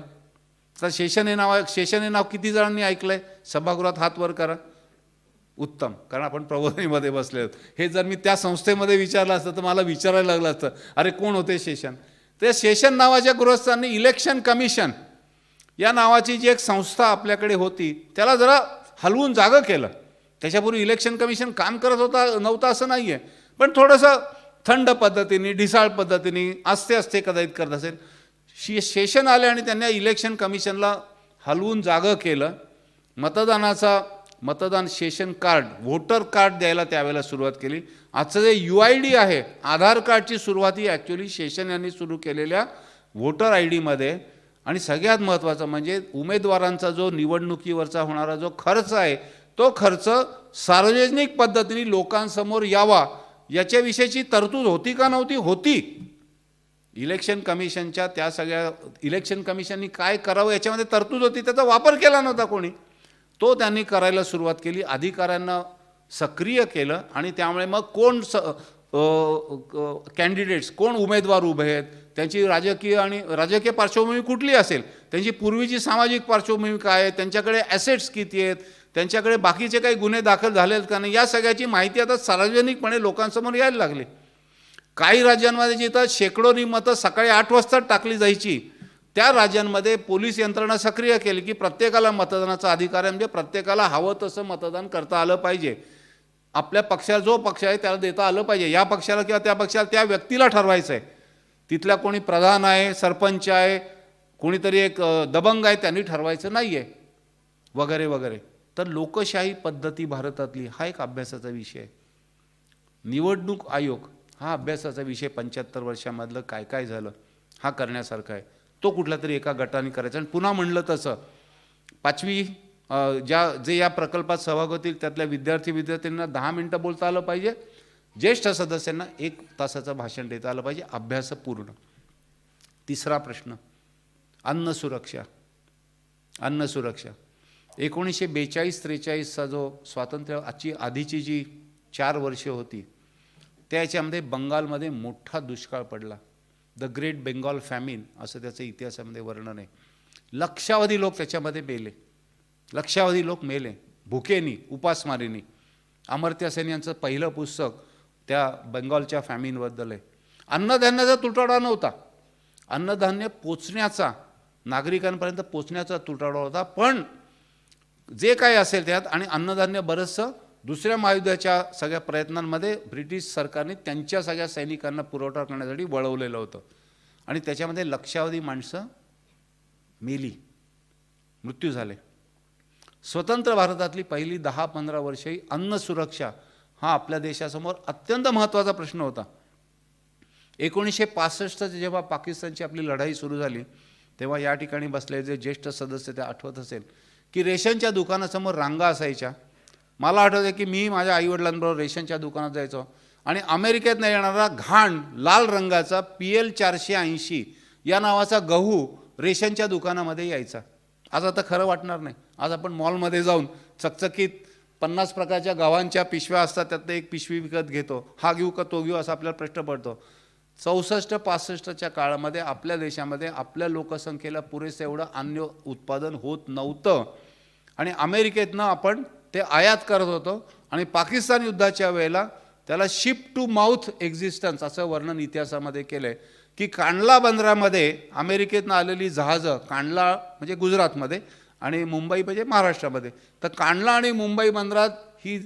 D: तर शेषन हे नाव किती जणांनी ऐकलंय? सभागृहात हात वर करा. उत्तम, कारण आपण प्रबोधिनीमध्ये बसले आहोत. हे जर मी त्या संस्थेमध्ये विचारलं असतं तर मला विचारायला लागलं असतं, अरे कोण होते शेषन? ते शेषन नावाच्या गृहस्थांनी इलेक्शन कमिशन या नावाची जी एक संस्था आपल्याकडे होती त्याला जरा हलवून जागं केलं. त्याच्यापूर्वी इलेक्शन कमिशन काम करत नव्हतं असं नाही आहे, पण थोडंसं थंड पद्धतीने ढिसाळ पद्धतीने आस्ते कदाचित करत असेल. शेषन आले आणि त्यांनी इलेक्शन कमिशनला हलवून जागं केलं. मतदान सेशन कार्ड, व्होटर कार्ड द्यायला त्यावेळेला सुरुवात केली. आजचं जे UID आहे, आधार कार्डची सुरुवात ही ॲक्च्युली शेषन यांनी सुरू केलेल्या व्होटर ID मध्ये. आणि सगळ्यात महत्त्वाचं म्हणजे उमेदवारांचा जो निवडणुकीवरचा होणारा जो खर्च आहे तो खर्च सार्वजनिक पद्धतीने लोकांसमोर यावा याच्याविषयीची तरतूद होती का नव्हती? होती. इलेक्शन कमिशनच्या त्या सगळ्या इलेक्शन कमिशननी काय करावं याच्यामध्ये तरतूद होती, त्याचा वापर केला नव्हता कोणी. तो त्यांनी करायला सुरुवात केली, अधिकाऱ्यांना सक्रिय केलं आणि त्यामुळे मग कोण कॅन्डिडेट्स, कोण उमेदवार उभे आहेत, त्यांची राजकीय पार्श्वभूमी कुठली असेल, त्यांची पूर्वीची सामाजिक पार्श्वभूमी काय आहे, त्यांच्याकडे ॲसेट्स किती आहेत, त्यांच्याकडे बाकीचे काही गुन्हे दाखल झालेत का नाही, या सगळ्याची माहिती आता सार्वजनिकपणे लोकांसमोर यायला लागली. काही राज्यांमध्ये जिथं शेकडोनी मतं सकाळी 8 वाजता टाकली जायची त्या राज्यांमध्ये पोलीस यंत्रणा सक्रिय केली की प्रत्येकाला मतदानाचा अधिकार आहे, म्हणजे प्रत्येकाला हवं तसं मतदान करता आलं पाहिजे. आपल्या पक्षाला जो पक्ष आहे त्याला देता आलं पाहिजे. या पक्षाला किंवा त्या पक्षाला त्या व्यक्तीला ठरवायचं आहे. तिथल्या कोणी प्रधान आहे, सरपंच आहे, कोणीतरी एक दबंग आहे त्यांनी ठरवायचं नाही आहे वगैरे वगैरे. तर लोकशाही पद्धती भारतातली हा एक अभ्यासाचा विषय आहे. निवडणूक आयोग हा अभ्यासाचा विषय. 75 वर्षामधलं काय काय झालं हा करण्यासारखा आहे. तो कुठल्या तरी एका गटाने करायचा. आणि पुन्हा म्हणलं तसं 5वी जे या प्रकल्पात सहभागी होतील त्यातल्या विद्यार्थ्यांना 10 मिनटं बोलता आलं पाहिजे. ज्येष्ठ सदस्यांना 1 तासाचं भाषण देता आलं पाहिजे. अभ्यास पूर्ण. तिसरा प्रश्न, अन्न सुरक्षा. 1942-43चा जो स्वातंत्र्य आधीची जी 4 वर्षे होती त्याच्यामध्ये बंगालमध्ये मोठा दुष्काळ पडला. द ग्रेट बेंगॉल फॅमिन असं त्याचं इतिहासामध्ये वर्णन आहे. लक्षावधी लोक त्याच्यामध्ये मेले. भुकेनी उपासमारीनी. अमर्त्य सेन यांचं पहिलं पुस्तक त्या बेंगॉलच्या फॅमिनबद्दल आहे. अन्नधान्याचा तुटवडा नव्हता, अन्नधान्य पोचण्याचा, नागरिकांपर्यंत पोचण्याचा तुटवडा होता. पण जे काही असेल त्यात, आणि अन्नधान्य बरंचसं दुसऱ्या महायुद्धाच्या सगळ्या प्रयत्नांमध्ये ब्रिटिश सरकारने त्यांच्या सगळ्या सैनिकांना पुरवठा करण्यासाठी वळवलेलं होतं. आणि त्याच्यामध्ये लक्षावधी माणसं मेली, मृत्यू झाले. स्वतंत्र भारतातली पहिली 10-15 वर्षे अन्न सुरक्षा हा आपल्या देशासमोर अत्यंत महत्त्वाचा प्रश्न होता. 1965 जेव्हा पाकिस्तानची आपली लढाई सुरू झाली तेव्हा या ठिकाणी बसलेले जे ज्येष्ठ सदस्य ते आठवत असेल की रेशनच्या दुकानासमोर रांगा असायच्या. मला आठवतं की मी माझ्या आईवडिलांबरोबर रेशनच्या दुकानात जायचो आणि अमेरिकेतनं येणारा घाण लाल रंगाचा PL 480 या नावाचा गहू रेशनच्या दुकानामध्ये यायचा. आज आता खरं वाटणार नाही. आज आपण मॉलमध्ये जाऊन चकचकीत 50 प्रकारच्या गव्हांच्या पिशव्या असतात, त्यातलं एक पिशवी विकत घेतो. हा घेऊ का तो घेऊ असा आपल्याला प्रश्न पडतो. 64-65च्या काळामध्ये आपल्या देशामध्ये आपल्या लोकसंख्येला पुरेसं एवढं अन्न उत्पादन होत नव्हतं आणि अमेरिकेतनं आपण ते आयात करत होतो. आणि पाकिस्तान युद्धाच्या वेळेला त्याला शिप टू माउथ एक्झिस्टन्स असं वर्णन इतिहासामध्ये केलं आहे की कांडला बंदरामध्ये अमेरिकेतनं आलेली जहाजं, कांडला म्हणजे गुजरातमध्ये आणि मुंबई म्हणजे महाराष्ट्रामध्ये, तर कांडला आणि मुंबई बंदरात ही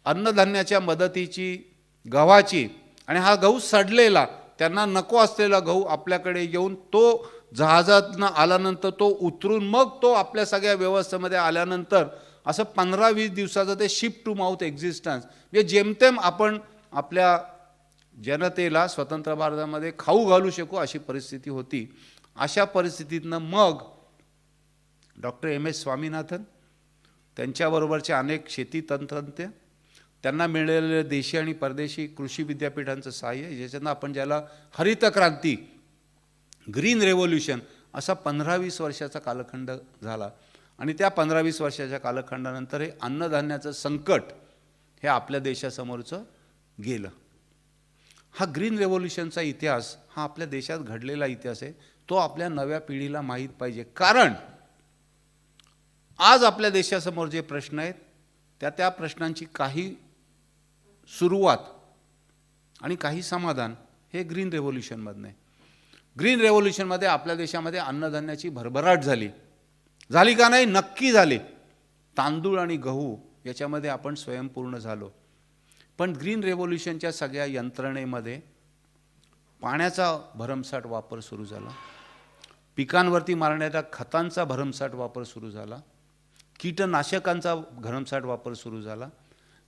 D: अन्नधान्याच्या मदतीची, गव्हाची, आणि हा गहू सडलेला, त्यांना नको असलेला गहू आपल्याकडे येऊन तो जहाजातनं आल्यानंतर तो उतरून मग तो आपल्या सगळ्या व्यवस्थेमध्ये आल्यानंतर असं 15-20 दिवसाचं ते शिप टू माउथ एक्झिस्टन्स, म्हणजे जेमतेम आपण आपल्या जनतेला स्वतंत्र भारतामध्ये खाऊ घालू शकू अशी परिस्थिती होती. अशा परिस्थितीतनं मग डॉक्टर M.S. स्वामीनाथन, त्यांच्याबरोबरचे अनेक शेती तंत्रज्ञ, त्यांना मिळालेले देशी आणि परदेशी कृषी विद्यापीठांचं सहाय्य, ज्याच्यानं आपण ज्याला हरित क्रांती, ग्रीन रेव्होल्यूशन असा 15-20 वर्षाचा कालखंड झाला. आणि त्या 15-20 वर्षाच्या कालखंडानंतर हे अन्नधान्याचं संकट हे आपल्या देशासमोरचं गेलं. हा ग्रीन रेव्होल्यूशनचा इतिहास हा आपल्या देशात घडलेला इतिहास आहे. तो आपल्या नव्या पिढीला माहीत पाहिजे. कारण आज आपल्या देशासमोर जे प्रश्न आहेत त्या प्रश्नांची काही सुरुवात आणि काही समाधान हे ग्रीन रेव्होल्यूशनमधनं आहे. ग्रीन रेव्होल्यूशनमध्ये आपल्या देशामध्ये अन्नधान्याची भरभराट झाली का नाही? नक्की झाली. तांदूळ आणि गहू याच्यामध्ये आपण स्वयंपूर्ण झालो. पण ग्रीन रेव्होल्यूशनच्या सगळ्या यंत्रणेमध्ये पाण्याचा भरमसाठ वापर सुरू झाला, पिकांवरती मारण्याच्या खतांचा भरमसाठ वापर सुरू झाला, कीटनाशकांचा भरमसाठ वापर सुरू झाला.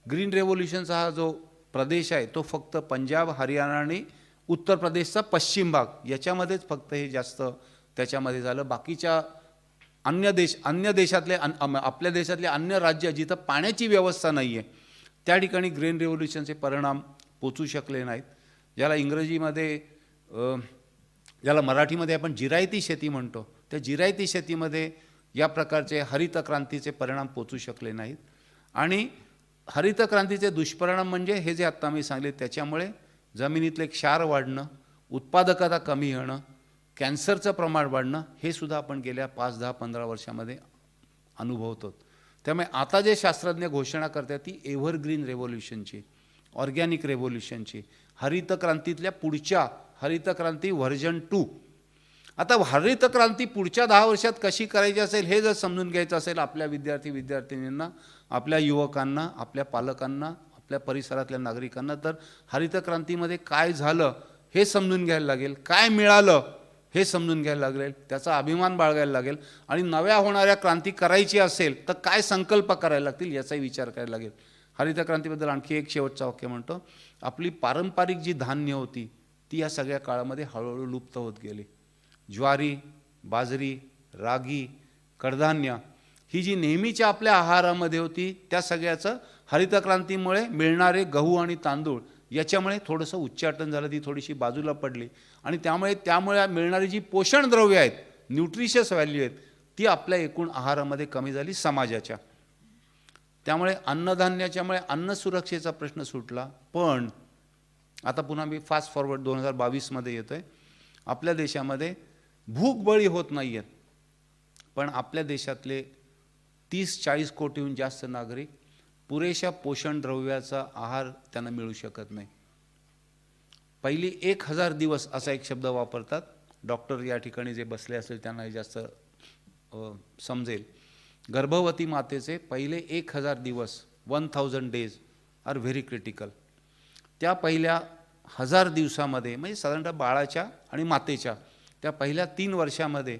D: ग्रीन रेव्होल्यूशनचा हा जो प्रदेश आहे तो फक्त पंजाब, हरियाणा आणि उत्तर प्रदेशचा पश्चिम भाग याच्यामध्येच फक्त हे जास्त त्याच्यामध्ये झालं. बाकीच्या अन्य देशातले आपल्या देशातले अन्य राज्य जिथं पाण्याची व्यवस्था नाही आहे त्या ठिकाणी ग्रीन रेव्होल्यूशनचे परिणाम पोचू शकले नाहीत. ज्याला इंग्रजीमध्ये ज्याला मराठीमध्ये आपण जिरायती शेती म्हणतो, त्या जिरायती शेतीमध्ये या प्रकारचे हरित क्रांतीचे परिणाम पोचू शकले नाहीत. आणि हरित क्रांतीचे दुष्परिणाम म्हणजे हे जे आत्ता मी सांगले, त्याच्यामुळे जमिनीतले क्षार वाढणं, उत्पादकता कमी होणं, कॅन्सरचं प्रमाण वाढणं हे सुद्धा आपण गेल्या 5-10-15 वर्षामध्ये अनुभवतो. त्यामुळे आता जे शास्त्रज्ञ घोषणा करतात ती एव्हरग्रीन रेव्होल्यूशनची, ऑर्गॅनिक रेव्होल्यूशनची, हरित क्रांतीतल्या पुढच्या हरित क्रांती व्हर्जन 2. आता हरित क्रांती पुढच्या 10 वर्षात कशी करायची असेल हे जर समजून घ्यायचं असेल आपल्या विद्यार्थी-विद्यार्थिनींना, आपल्या युवकांना, आपल्या पालकांना, आपल्या परिसरातल्या नागरिकांना, तर हरित क्रांतीमध्ये काय झालं हे समजून घ्यायला लागेल, काय मिळालं हे समजून घ्यायला लागेल, त्याचा अभिमान बाळगायला लागेल. आणि नव्या होणाऱ्या क्रांती करायची असेल तर काय संकल्प करायला लागतील याचाही विचार करायला लागेल. हरित क्रांतीबद्दल आणखी एक शेवटचं वाक्य म्हणतो. आपली पारंपरिक जी धान्य होती ती या सगळ्या काळामध्ये हळूहळू लुप्त होत गेली. ज्वारी, बाजरी, रागी, कडधान्य ही जी नेहमीच्या आपल्या आहारामध्ये होती त्या सगळ्याचं हरित क्रांतीमुळे मिळणारे गहू आणि तांदूळ याच्यामुळे थोडंसं उच्चाटन झालं, ती थोडीशी बाजूला पडली. आणि त्यामुळे मिळणारी जी पोषण द्रव्य आहेत, न्यूट्रिशियस व्हॅल्यू आहेत, ती आपल्या एकूण आहारामध्ये कमी झाली समाजाच्या. त्यामुळे अन्नधान्याच्यामुळे अन्न सुरक्षेचा प्रश्न सुटला. पण आता पुन्हा मी फास्ट फॉरवर्ड 2022मध्ये येतो आहे. आपल्या देशामध्ये भूकबळी होत नाही आहेत, पण आपल्या देशातले 30-40 कोटीहून जास्त नागरिक पुरेशा पोषण द्रव्याचा आहार त्यांना मिळू शकत नाही. पहिली 1000 दिवस असा एक शब्द वापरतात. डॉक्टर या ठिकाणी जे बसले असेल त्यांना हे जास्त समजेल. गर्भवती मातेचे पहिले 1000 दिवस 1000 डेज आर व्हेरी क्रिटिकल. त्या पहिल्या 1000 दिवसामध्ये म्हणजे साधारणतः बाळाच्या आणि मातेच्या त्या पहिल्या 3 वर्षामध्ये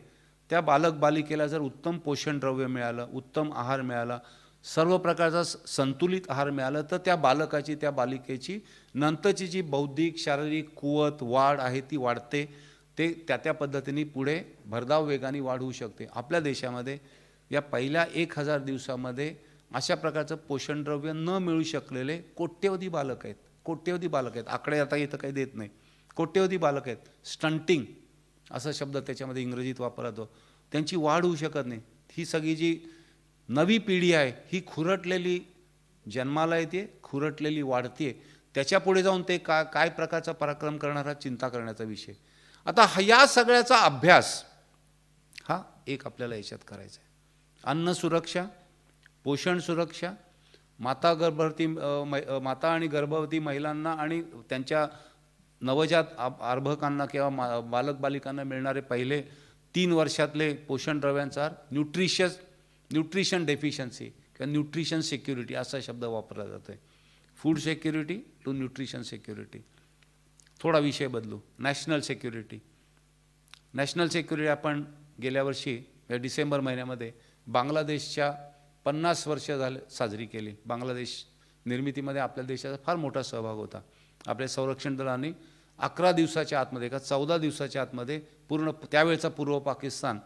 D: त्या बालक बालिकेला जर उत्तम पोषण द्रव्य मिळालं, उत्तम आहार मिळाला, सर्व प्रकारचा संतुलित आहार मिळाला, तर त्या बालकाची त्या बालिकेची नंतरची जी बौद्धिक शारीरिक कुवत वाढ आहे ती वाढते. ते त्या पद्धतीने पुढे भरधाव वेगाने वाढ होऊ शकते. आपल्या देशामध्ये या पहिल्या 1000 दिवसामध्ये अशा प्रकारचं पोषण द्रव्य न मिळू शकलेले कोट्यवधी बालक आहेत. कोट्यवधी बालक आहेत. आकडे आता इथं काही देत नाही. कोट्यवधी बालक आहेत. स्टंटिंग असा शब्द त्याच्यामध्ये इंग्रजीत वापरला जातो. त्यांची वाढ होऊ शकत नाही. ही सगळी जी नवी पिढी आहे ही खुरटलेली जन्माला येते, खुरटलेली वाढते. त्याच्या पुढे जाऊन ते काय प्रकारचा पराक्रम करणार हा चिंता करण्याचा विषय. आता या सगळ्याचा अभ्यास हा एक आपल्याला याच्यात करायचा आहे. अन्न सुरक्षा, पोषण सुरक्षा, माता आणि गर्भवती महिलांना आणि त्यांच्या नवजात अर्भकांना किंवा बालक बालिकांना मिळणारे पहिले 3 वर्षातले पोषण द्रव्यांचा न्यूट्रिशन डेफिशियन्सी किंवा न्यूट्रिशन सिक्युरिटी असा शब्द वापरला जातो आहे. Food security to nutrition security. थोडा विषय बदलू. National security. नॅशनल सिक्युरिटी आपण गेल्या वर्षी डिसेंबर महिन्यामध्ये बांगलादेशच्या 50 वर्ष साजरी केली. बांगलादेश निर्मितीमध्ये आपल्या देशाचा फार मोठा सहभाग होता. आपल्या संरक्षण दलाने 11 दिवसाच्या आतमध्ये का 14 दिवसाच्या आतमध्ये पूर्ण त्यावेळचा पूर्व पाकिस्तान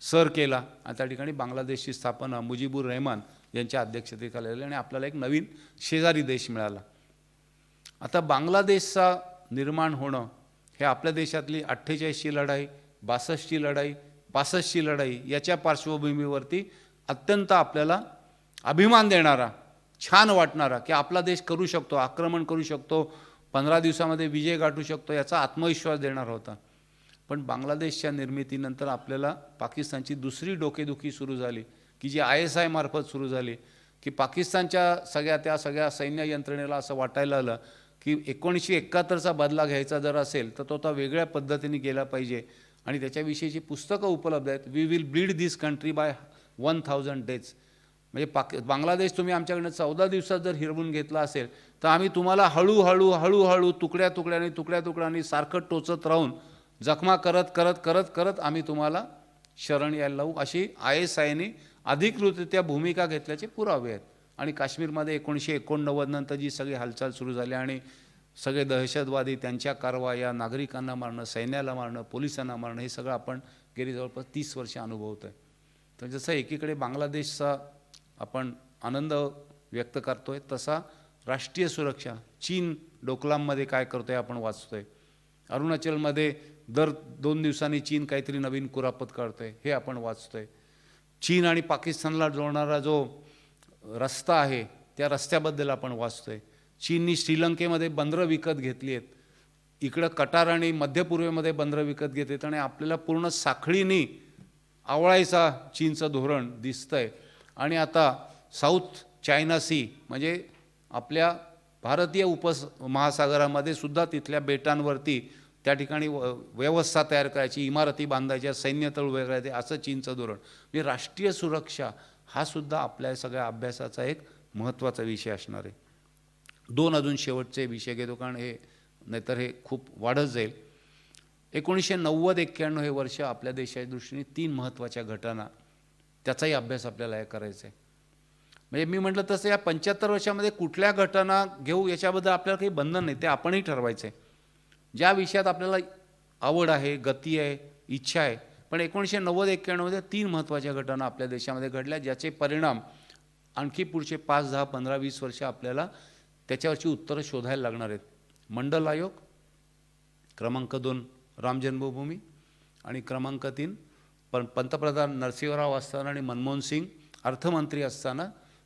D: सर केला आणि त्या ठिकाणी बांगलादेशची स्थापना मुजीबुर रहमान यांच्या अध्यक्षतेखाली झाली आणि आपल्याला एक नवीन शेजारी देश मिळाला. आता बांगलादेशचा निर्माण होणं हे आपल्या देशातली 48ची लढाई, 62ची लढाई, 65ची लढाई याच्या पार्श्वभूमीवरती अत्यंत आपल्याला अभिमान देणारा, छान वाटणारा की आपला देश करू शकतो, आक्रमण करू शकतो, 15 दिवसामध्ये विजय गाठू शकतो याचा आत्मविश्वास देणारा होता. पण बांगलादेशच्या निर्मितीनंतर आपल्याला पाकिस्तानची दुसरी डोकेदुखी सुरू झाली की जी ISI मार्फत सुरू झाली की पाकिस्तानच्या त्या सगळ्या सैन्य यंत्रणेला असं वाटायला आलं की 1971चा बदला घ्यायचा जर असेल तर तो आता वेगळ्या पद्धतीने गेला पाहिजे आणि त्याच्याविषयीची पुस्तकं उपलब्ध आहेत. We will bleed this country by 1000 days. म्हणजे बांगलादेश तुम्ही आमच्याकडनं 14 दिवसात जर हिरवून घेतला असेल तर आम्ही तुम्हाला हळूहळू तुकड्याने सारखं टोचत राहून जखमा करत आम्ही तुम्हाला शरण यायला लावू अशी ISIने अधिकृतरित्या भूमिका घेतल्याचे पुरावे आहेत. आणि काश्मीरमध्ये 1989 नंतर जी सगळी हालचाल सुरू झाली आणि सगळे दहशतवादी त्यांच्या कारवाया, नागरिकांना मारणं, सैन्याला मारणं, पोलिसांना मारणं हे सगळं आपण गेली जवळपास 30 वर्ष अनुभवतो आहे. तर जसं एकीकडे बांगलादेशचा आपण आनंद व्यक्त करतोय तसा राष्ट्रीय सुरक्षा चीन डोकलाममध्ये काय करतोय आपण वाचतोय. अरुणाचलमध्ये दर 2 दिवसांनी चीन काहीतरी नवीन कुरापत काढतोय हे आपण वाचतोय. चीन आणि पाकिस्तानला जोडणारा जो रस्ता आहे त्या रस्त्याबद्दल आपण वाचतोय. चीननी श्रीलंकेमध्ये बंदरं विकत घेतली आहेत, इकडं कटार आणि मध्य पूर्वेमध्ये बंदरं विकत घेत आणि आपल्याला पूर्ण साखळीने आवळायचा चीनचं धोरण दिसतंय. आणि आता साऊथ चायना सी म्हणजे आपल्या भारतीय उपमहासागरामध्ये सुद्धा तिथल्या बेटांवरती त्या ठिकाणी व्यवस्था तयार करायची, इमारती बांधायच्या, सैन्यतळ उभे करायचे असं चीनचं धोरण. म्हणजे राष्ट्रीय सुरक्षा हा सुद्धा आपल्या सगळ्या अभ्यासाचा एक महत्त्वाचा विषय असणार आहे. 2 अजून शेवटचे विषय घेतो कारण हे नाहीतर हे खूप वाढत जाईल. 1990-91 हे वर्ष आपल्या देशाच्या दृष्टीने 3 महत्त्वाच्या घटना त्याचाही अभ्यास आपल्याला हे करायचा आहे. म्हणजे मी म्हटलं तसं या 75 वर्षामध्ये कुठल्या घटना घेऊ याच्याबद्दल आपल्याला काही बंधन नाही, ते आपणही ठरवायचं आहे. ज्या विषयात आपल्याला आवड आहे, गती आहे, इच्छा आहे. पण 1990-91 मध्ये 3 महत्त्वाच्या घटना आपल्या देशामध्ये घडल्या ज्याचे परिणाम आणखी पुढचे 5, 10, 15, 20 वर्ष आपल्याला त्याच्यावरची उत्तरं शोधायला लागणार आहेत. मंडल आयोग, क्रमांक 2 राम जन्मभूमी आणि क्रमांक 3 पंतप्रधान नरसिंहराव असताना आणि मनमोहन सिंग अर्थमंत्री असताना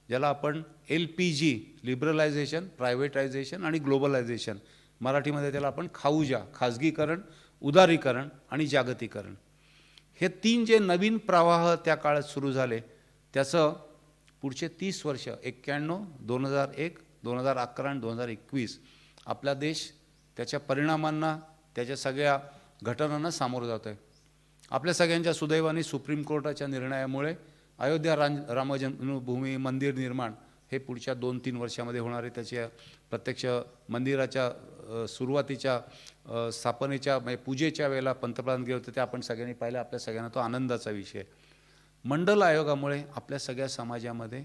D: ज्याला आपण LPG लिबरलायझेशन, प्रायव्हेटायझेशन आणि ग्लोबलायझेशन मराठीमध्ये त्याला आपण खाऊजा, खाजगीकरण, उदारीकरण आणि जागतिकरण हे 3 जे नवीन प्रवाह त्या काळात सुरू झाले त्याचं पुढचे 30 वर्ष 91, 2001, 2011 आणि 2021 आपला देश त्याच्या परिणामांना, त्याच्या सगळ्या घटनांना सामोरं जातो आहे. आपल्या सगळ्यांच्या सुदैवाने सुप्रीम कोर्टाच्या निर्णयामुळे अयोध्या राम जन्मभूमी मंदिर निर्माण हे पुढच्या 2-3 वर्षामध्ये होणार आहे. त्याच्या प्रत्यक्ष मंदिराच्या सुरुवातीच्या स्थापनेच्या म्हणजे पूजेच्या वेळेला पंतप्रधान गेले होते, ते आपण सगळ्यांनी पाहिलं. आपल्या सगळ्यांना तो आनंदाचा विषय आहे. मंडल आयोगामुळे आपल्या सगळ्या समाजामध्ये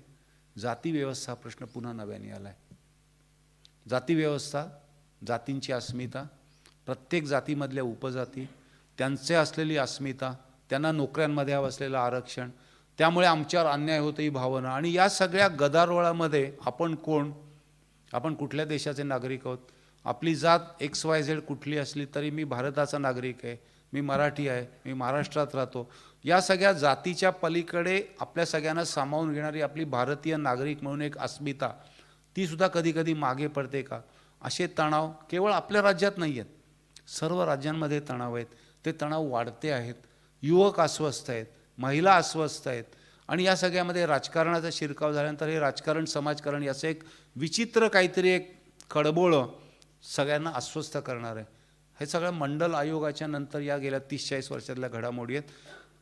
D: जाती व्यवस्था प्रश्न पुन्हा नव्याने आला आहे. जाती व्यवस्था, जातींची अस्मिता, प्रत्येक जातीमधल्या उपजाती, त्यांचे असलेली अस्मिता, त्यांना नोकऱ्यांमध्ये हवं असलेलं आरक्षण, त्यामुळे आमच्यावर अन्याय होतो ही भावना, आणि या सगळ्या गदारोळामध्ये आपण कोण, आपण कुठल्या देशाचे नागरिक आहोत, आपली जात XYZ कुठली असली तरी मी भारताचा नागरिक आहे, मी मराठी आहे, मी महाराष्ट्रात राहतो, या सगळ्या जातीच्या पलीकडे आपल्या सगळ्यांना सामावून घेणारी आपली भारतीय नागरिक म्हणून एक अस्मिता, ती सुद्धा कधी कधी मागे पडते का? असे तणाव केवळ आपल्या राज्यात नाही आहेत, सर्व राज्यांमध्ये तणाव आहेत. ते तणाव वाढते आहेत. युवक अस्वस्थ आहेत, महिला अस्वस्थ आहेत, आणि या सगळ्यामध्ये राजकारणाचा शिरकाव झाल्यानंतर हे राजकारण समाजकारण याचं एक विचित्र काहीतरी एक खळबोळं सगळ्यांना अस्वस्थ करणार आहे. हे सगळं मंडल आयोगाच्या नंतर या गेल्या 30-40 वर्षातल्या घडामोडी आहेत.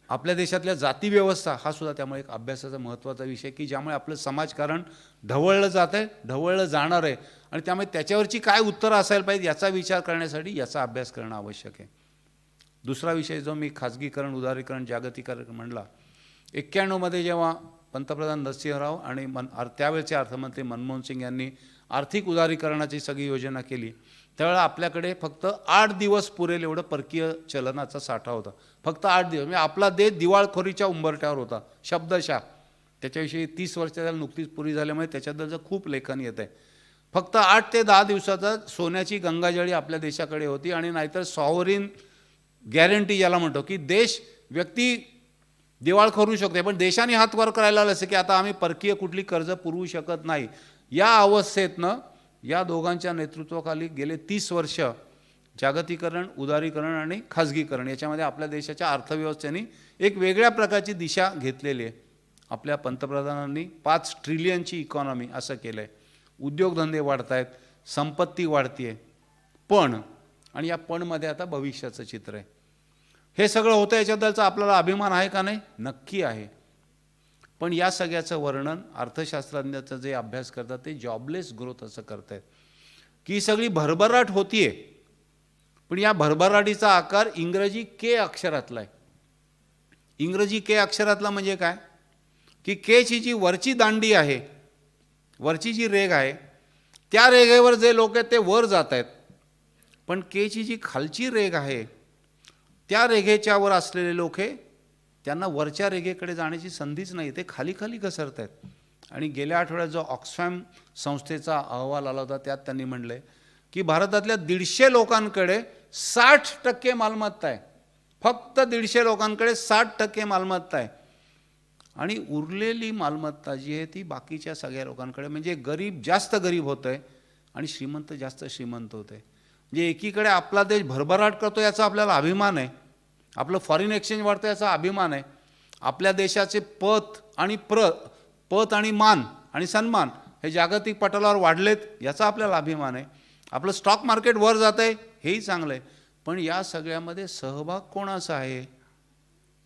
D: आपल्या देशातल्या जाती व्यवस्था हा सुद्धा त्यामुळे एक अभ्यासाचा महत्त्वाचा विषय की ज्यामुळे आपलं समाजकारण ढवळलं जात आहे, ढवळलं जाणार आहे, आणि त्यामुळे त्याच्यावरची काय उत्तरं असायला पाहिजे याचा विचार करण्यासाठी याचा अभ्यास करणं आवश्यक आहे. दुसरा विषय जो मी खाजगीकरण, उदारीकरण, जागतिकीकरण म्हणला, 91 मध्ये जेव्हा पंतप्रधान नरसिंहराव आणि त्यावेळेचे अर्थमंत्री मनमोहन सिंग यांनी आर्थिक उदारीकरणाची सगळी योजना केली, त्यावेळेला आपल्याकडे फक्त 8 दिवस पुरेल एवढं परकीय चलनाचा साठा होता. फक्त 8 दिवस, म्हणजे आपला देश दिवाळखोरीच्या उंबरठ्यावर होता शब्दशः. त्याच्याविषयी 30 वर्ष त्याला नुकतीच पुरी झाल्यामुळे त्याच्याबद्दलचं खूप लेखन येत आहे. फक्त 8 ते 10 दिवसाचा सोन्याची गंगाजळी आपल्या देशाकडे होती, आणि नाहीतर सॉव्हरीन गॅरंटी याला म्हणतो की देश, व्यक्ती दिवाळखोर होऊ शकते, पण देशाने हात वर करायला लागले की आता आम्ही परकीय कुठली कर्ज पुरवू शकत नाही. या अवस्थेतनं या दोघांच्या नेतृत्वाखाली गेले 30 वर्ष जागतिकीकरण, उदारीकरण आणि खाजगीकरण याच्यामध्ये आपल्या देशाच्या अर्थव्यवस्थेने एक वेगळ्या प्रकारची दिशा घेतलेली आहे. आपल्या पंतप्रधानांनी 5 ट्रिलियनची इकॉनॉमी असं केलं आहे. उद्योगधंदे वाढत आहेत, संपत्ती वाढते आहे, पण, आणि या पणमध्ये आता भविष्याचं चित्र आहे. हे सगळं होतं, याच्याबद्दलचा आपल्याला अभिमान आहे का नाही? नक्की आहे. पण या सगळ्याचं वर्णन अर्थशास्त्रज्ञाचं जे अभ्यास करतात ते जॉबलेस ग्रोथ असं करतायत की ही सगळी भरभराट होतीये, पण या भरभराटीचा आकार इंग्रजी के अक्षरातला आहे. इंग्रजी के अक्षरातला म्हणजे काय की केची जी वरची दांडी आहे, वरची जी रेघ आहे, त्या रेघेवर जे लोक आहेत ते वर जात आहेत, पण केची जी खालची रेघ आहे त्या रेघेच्या वर असलेले लोक हे त्यांना वरच्या रेघेकडे जाण्याची संधीच नाही, ते खाली खाली घसरत आहेत. आणि गेल्या आठवड्यात जो ऑक्सफॅम संस्थेचा अहवाल आला होता त्यात त्यांनी म्हणले की भारतातल्या 150 लोकांकडे 60% मालमत्ता आहे. फक्त 150 लोकांकडे 60% मालमत्ता आहे, आणि उरलेली मालमत्ता जी आहे ती बाकीच्या सगळ्या लोकांकडे, म्हणजे गरीब जास्त गरीब होत आहे आणि श्रीमंत जास्त श्रीमंत होत आहे. म्हणजे एकीकडे आपला देश भरभराट करतो याचा आपल्याला अभिमान आहे, आपलं फॉरेन एक्सचेंज वाढतं याचा अभिमान आहे, आपल्या देशाचे पत आणि मान आणि सन्मान हे जागतिक पटलावर वाढलेत याचा आपल्याला अभिमान आहे, आपलं स्टॉक मार्केट वर जात आहे हेही चांगलं आहे. पण या सगळ्यामध्ये सहभाग कोणाचा आहे?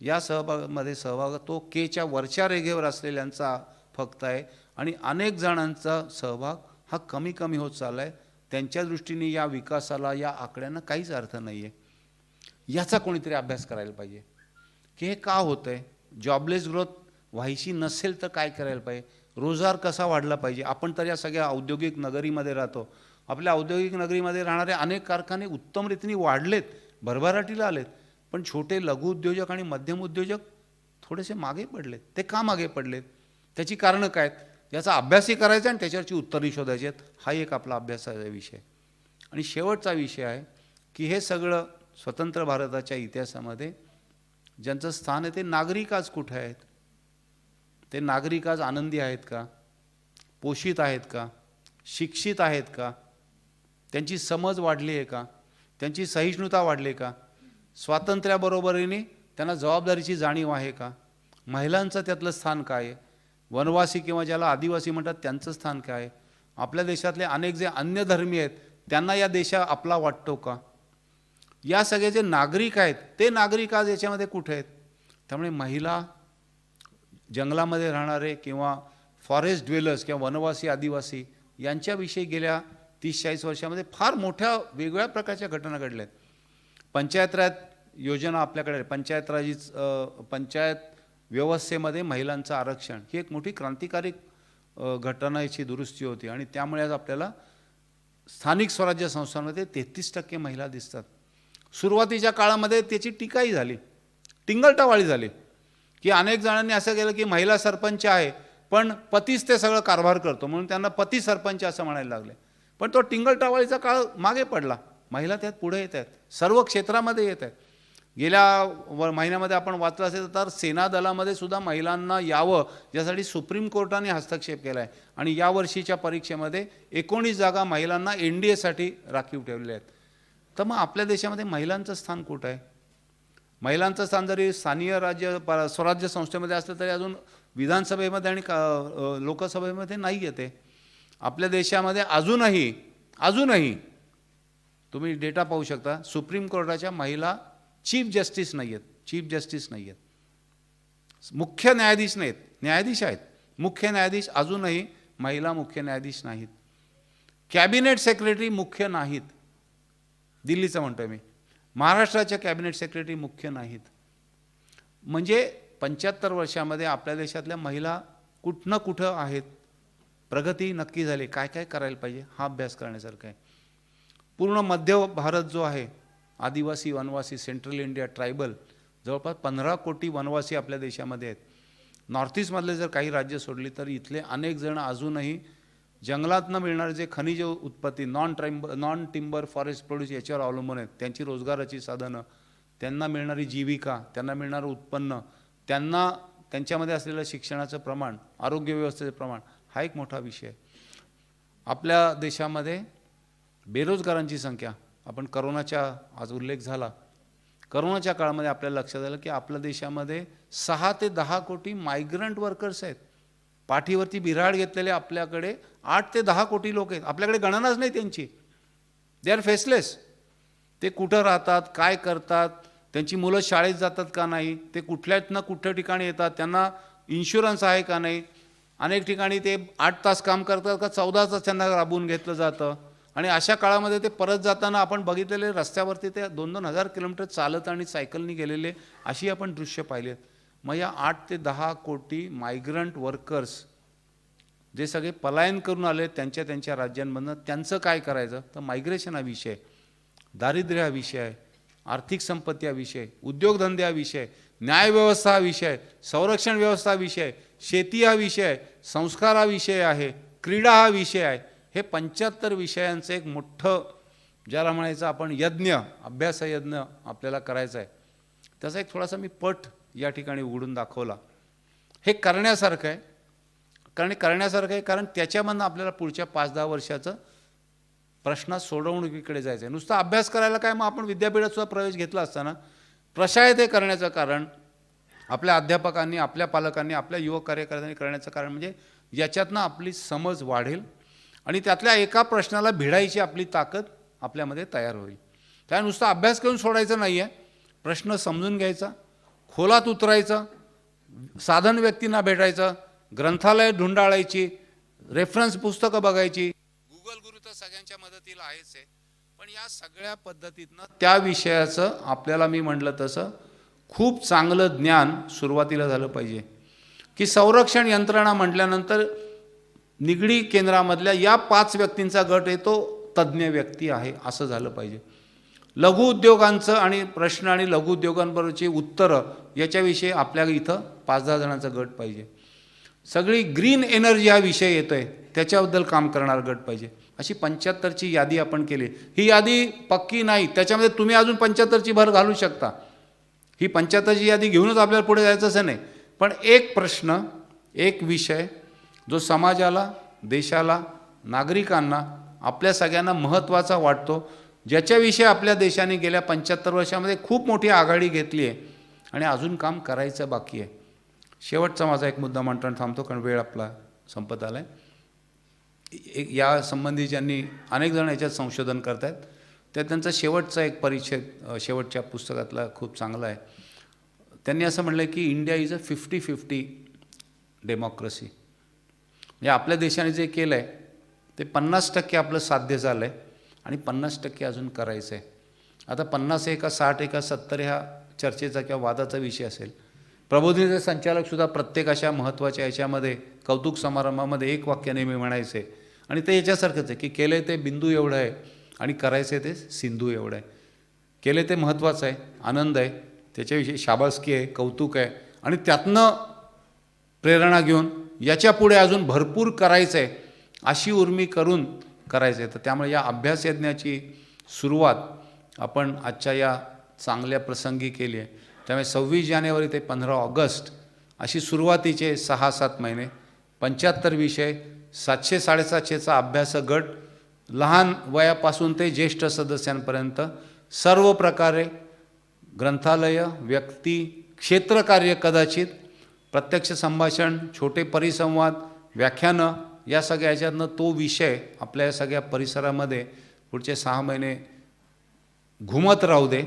D: या सहभाग तो केच्या वरच्या रेघेवर असलेल्यांचा फक्त आहे, आणि अनेक जणांचा सहभाग हा कमी कमी होत चालला आहे. त्यांच्या दृष्टीने या विकासाला, या आकड्यांना काहीच अर्थ नाही आहे. याचा कोणीतरी अभ्यास करायला पाहिजे की हे का होतं आहे. जॉबलेस ग्रोथ व्हायची नसेल तर काय करायला पाहिजे, रोजगार कसा वाढला पाहिजे. आपण तर या सगळ्या औद्योगिक नगरीमध्ये राहतो, आपल्या औद्योगिक नगरीमध्ये राहणारे अनेक कारखाने उत्तम रीतीने वाढलेत, भरभराटीला आलेत, पण छोटे लघुउद्योजक आणि मध्यम उद्योजक थोडेसे मागे पडलेत. ते का मागे पडलेत, त्याची कारणं काय आहेत, याचा अभ्यासही करायचा आणि त्याच्यावरची उत्तरही शोधायची आहेत. हा एक आपला अभ्यासाचा विषय. आणि शेवटचा विषय आहे की हे सगळं स्वतंत्र भारताच्या इतिहासामध्ये ज्यांचं स्थान आहे ते नागरिक आज कुठे आहेत? ते नागरिक आज आनंदी आहेत का? पोषित आहेत का? शिक्षित आहेत का? त्यांची समज वाढली आहे का? त्यांची सहिष्णुता वाढली का? स्वातंत्र्याबरोबरीने त्यांना जबाबदारीची जाणीव आहे का? महिलांचं त्यातलं स्थान काय आहे? वनवासी किंवा ज्याला आदिवासी म्हणतात त्यांचं स्थान काय आहे? आपल्या देशातले अनेक जे अन्य धर्मी आहेत त्यांना या देशा आपला वाटतो का? या सगळे जे नागरिक आहेत ते नागरिक आज याच्यामध्ये कुठे आहेत? त्यामुळे महिला, जंगलामध्ये राहणारे किंवा फॉरेस्ट ड्वेलर्स किंवा वनवासी आदिवासी यांच्याविषयी गेल्या 30-40 वर्षामध्ये फार मोठ्या वेगवेगळ्या प्रकारच्या घटना घडल्या आहेत. पंचायत राज योजना आपल्याकडे, पंचायत व्यवस्थेमध्ये महिलांचं आरक्षण ही एक मोठी क्रांतिकारी घटना, याची दुरुस्ती होती आणि त्यामुळे आज आपल्याला स्थानिक स्वराज्य संस्थांमध्ये 33% महिला दिसतात. सुरुवातीच्या काळामध्ये त्याची टीकाही झाली, टिंगलटावाळी झाली की अनेक जणांनी असं केलं की महिला सरपंच आहे पण पतीच ते सगळं कारभार करतो म्हणून त्यांना पती सरपंच असं म्हणायला लागले. पण तो टिंगलटावाळीचा काळ मागे पडला. महिला त्यात पुढे येत आहेत, सर्व क्षेत्रामध्ये येत आहेत. गेल्या महिन्यामध्ये आपण वाचलं असेल तर सेना दलामध्ये सुद्धा महिलांना यावं यासाठी सुप्रीम कोर्टाने हस्तक्षेप केला आहे आणि यावर्षीच्या परीक्षेमध्ये 19 जागा महिलांना NDAसाठी राखीव ठेवलेल्या आहेत. तर मग आपल्या देशामध्ये महिलांचं स्थान कुठं आहे? महिलांचं स्थान जरी स्थानीय स्वराज्य संस्थेमध्ये असलं तरी अजून विधानसभेमध्ये आणि लोकसभेमध्ये नाही येते. आपल्या देशामध्ये अजूनही तुम्ही डेटा पाहू शकता, सुप्रीम कोर्टाच्या महिला चीफ जस्टिस नाही आहेत, मुख्य न्यायाधीश नाहीत, न्यायाधीश आहेत, मुख्य न्यायाधीश अजूनही महिला मुख्य न्यायाधीश नाहीत. कॅबिनेट सेक्रेटरी मुख्य नाहीत, दिल्लीचं म्हणतोय मी, महाराष्ट्राच्या कॅबिनेट सेक्रेटरी मुख्य नाहीत. म्हणजे 75 वर्षामध्ये आपल्या देशातल्या महिला कुठं कुठं आहेत, प्रगती नक्की झाली, काय काय करायला पाहिजे हा अभ्यास करण्यासारखा आहे. पूर्ण मध्य भारत जो आहे, आदिवासी, वनवासी, सेंट्रल इंडिया, ट्रायबल, जवळपास 15 कोटी वनवासी आपल्या देशामध्ये आहेत. नॉर्थ ईस्टमधले जर काही राज्य सोडली तर इथले अनेक जण अजूनही जंगलातनं मिळणारे जे खनिज उत्पत्ती, नॉन टिंबर फॉरेस्ट प्रोड्यूस याच्यावर अवलंबून आहेत. त्यांची रोजगाराची साधनं, त्यांना मिळणारी जीविका, त्यांना मिळणारं उत्पन्न, त्यांच्यामध्ये असलेलं शिक्षणाचं प्रमाण, आरोग्य व्यवस्थेचं प्रमाण हा एक मोठा विषय आहे. आपल्या देशामध्ये बेरोजगारांची संख्या, आपण करोनाच्या आज उल्लेख झाला, करोनाच्या काळामध्ये आपल्याला लक्षात आलं की आपल्या देशामध्ये 6 ते 10 कोटी मायग्रंट वर्कर्स आहेत. पाठीवरती बिऱ्हाड घेतलेले आपल्याकडे 8 ते 10 कोटी लोक आहेत. आपल्याकडे गणनाच नाही त्यांची. They are faceless. ते कुठं राहतात, काय करतात, त्यांची मुलं शाळेत जातात का नाही, ते कुठल्या ठिकाणी येतात, त्यांना इन्शुरन्स आहे का नाही. अनेक ठिकाणी ते 8 तास काम करतात का 14 तास त्यांना राबवून घेतलं जातं. आणि अशा काळामध्ये ते परत जाताना आपण बघितलेले रस्त्यावरती ते 2-2 हजार किलोमीटर चालत आणि सायकलनी गेलेले अशी आपण दृश्य पाहिलेत. मग या 8 ते 10 कोटी मायग्रंट वर्कर्स जे सगळे पलायन करून आले त्यांच्या राज्यांमधनं, त्यांचं काय करायचं? तर मायग्रेशन हा विषय, दारिद्र्य हा विषय आहे, आर्थिक संपत्ती हा विषय, उद्योगधंदे हा विषय, न्यायव्यवस्था हा विषय, संरक्षण व्यवस्था हा विषय, शेती हा विषय, संस्कार हा विषय आहे, क्रीडा हा विषय आहे. हे 75 विषयांचं एक मोठं, ज्याला म्हणायचं आपण यज्ञ, अभ्यास यज्ञ आपल्याला करायचा आहे. त्याचा एक थोडासा मी पट या ठिकाणी उघडून दाखवला. हे करण्यासारखं आहे, कारण त्याच्यामधनं आपल्याला पुढच्या 5-10 वर्षाचं प्रश्न सोडवणुकीकडे जायचं आहे. नुसता अभ्यास करायला काय, मग आपण विद्यापीठात सुद्धा प्रवेश घेतला असताना प्रशायत हे करण्याचं कारण, आपल्या अध्यापकांनी, आपल्या पालकांनी, आपल्या युवक कार्यकर्त्यांनी करण्याचं कारण म्हणजे याच्यातनं आपली समज वाढेल आणि त्यातल्या एका प्रश्नाला भिडायची आपली ताकद आपल्यामध्ये तयार होईल. त्या नुसता अभ्यास करून सोडायचं नाही आहे, प्रश्न समजून घ्यायचा, खोलात उतरायचं, साधन व्यक्तींना भेटायचं, ग्रंथालय ढुंडाळायची, रेफरन्स पुस्तकं बघायची. गुगल गुरु तर सगळ्यांच्या मदतीला आहेच आहे, पण या सगळ्या पद्धतीतनं त्या विषयाचं आपल्याला, मी म्हटलं तसं, खूप चांगलं ज्ञान सुरुवातीला झालं पाहिजे. की संरक्षण यंत्रणा म्हटल्यानंतर निगडी केंद्रामधल्या या 5 व्यक्तींचा गट आहे, तो तज्ज्ञ व्यक्ती आहे असं झालं पाहिजे. लघुउद्योगांचं आणि प्रश्न आणि लघुउद्योगांबरोबरची उत्तरं याच्याविषयी आपल्या इथं 5-10 जणांचा गट पाहिजे. सगळी ग्रीन एनर्जी हा विषय येतो आहे, त्याच्याबद्दल काम करणारा गट पाहिजे. अशी 75ची यादी आपण केली. ही यादी पक्की नाही, त्याच्यामध्ये तुम्ही अजून 75ची भर घालू शकता. ही 75ची यादी घेऊनच आपल्याला पुढे जायचं असं नाही, पण एक प्रश्न, एक विषय जो समाजाला, देशाला, नागरिकांना, आपल्या सगळ्यांना महत्त्वाचा वाटतो, ज्याच्याविषयी आपल्या देशाने गेल्या 75 वर्षामध्ये खूप मोठी आघाडी घेतली आहे आणि अजून काम करायचं बाकी आहे. शेवटचा माझा एक मुद्दा मांडताना थांबतो, कारण वेळ आपला संपत आला आहे. या संबंधी ज्यांनी अनेक जण याच्यात संशोधन करत आहेत, तर त्यांचा शेवटचा एक परिच्छेद शेवटच्या पुस्तकातला खूप चांगला आहे. त्यांनी असं म्हटलं की इंडिया इज अ 50-50 डेमोक्रेसी. म्हणजे आपल्या देशाने जे केलं आहे ते 50% आपलं साध्य झालं आहे आणि 50% अजून करायचं आहे. आता 50 आहे का 60 आहे का 70 ह्या चर्चेचा किंवा वादाचा विषय असेल. प्रबोधिनीचे संचालकसुद्धा प्रत्येक अशा महत्त्वाच्या याच्यामध्ये कौतुक समारंभामध्ये एक वाक्य नेहमी म्हणायचे, आणि ते याच्यासारखंच आहे की केलं ते बिंदू एवढं आहे आणि करायचं ते सिंधू एवढं आहे. केले ते महत्त्वाचं आहे, आनंद आहे, त्याच्याविषयी शाबासकी आहे, कौतुक आहे, आणि त्यातनं प्रेरणा घेऊन याच्या पुढे अजून भरपूर करायचं आहे अशी उर्मी करून करायचं आहे. तर त्यामुळे या अभ्यास यज्ञाची सुरुवात आपण आजच्या या चांगल्या प्रसंगी केली आहे. त्यामुळे 26 जानेवारी ते 15 ऑगस्ट अशी सुरुवातीचे 6-7 महिने, 75 विषय, 700-750चा अभ्यास गट, लहान वयापासून ते ज्येष्ठ सदस्यांपर्यंत सर्व प्रकारे ग्रंथालय, व्यक्ती, क्षेत्रकार्य, कदाचित प्रत्यक्ष संभाषण, छोटे परिसंवाद, व्याख्यानं, या सगळ्या ह्याच्यातनं तो विषय आपल्या या सगळ्या परिसरामध्ये पुढचे 6 महिने घुमत राहू दे.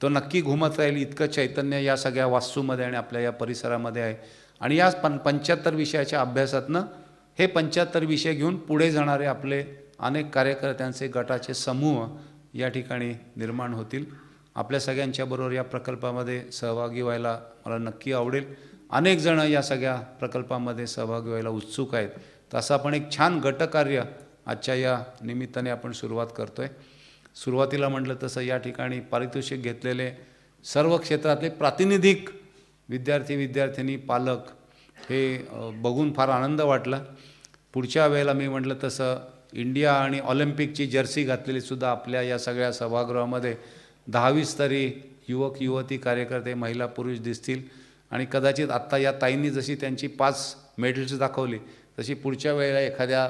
D: तो नक्की घुमत राहील, इतकं चैतन्य या सगळ्या वास्तूमध्ये आणि आपल्या या परिसरामध्ये आहे. आणि या 75 विषयाच्या अभ्यासातनं हे 75 विषय घेऊन पुढे जाणारे आपले अनेक कार्यकर्त्यांचे गटाचे समूह या ठिकाणी निर्माण होतील. आपल्या सगळ्यांच्याबरोबर या प्रकल्पामध्ये सहभागी व्हायला मला नक्की आवडेल. अनेक जण या सगळ्या प्रकल्पामध्ये सहभागी व्हायला उत्सुक आहेत. तसं आपण एक छान गटकार्य आजच्या या निमित्ताने आपण सुरुवात करतो आहे. सुरुवातीला म्हटलं तसं या ठिकाणी पारितोषिक घेतलेले सर्व क्षेत्रातले प्रातिनिधिक विद्यार्थी, पालक हे बघून फार आनंद वाटला. पुढच्या वेळेला मी म्हटलं तसं इंडिया आणि ऑलिम्पिकची जर्सी घातलेली सुद्धा आपल्या या सगळ्या सभागृहामध्ये 10-20 तरी युवक युवती कार्यकर्ते, महिला पुरुष दिसतील. आणि कदाचित आत्ता या ताईंनी जशी त्यांची 5 मेडल्स दाखवली, तशी पुढच्या वेळेला एखाद्या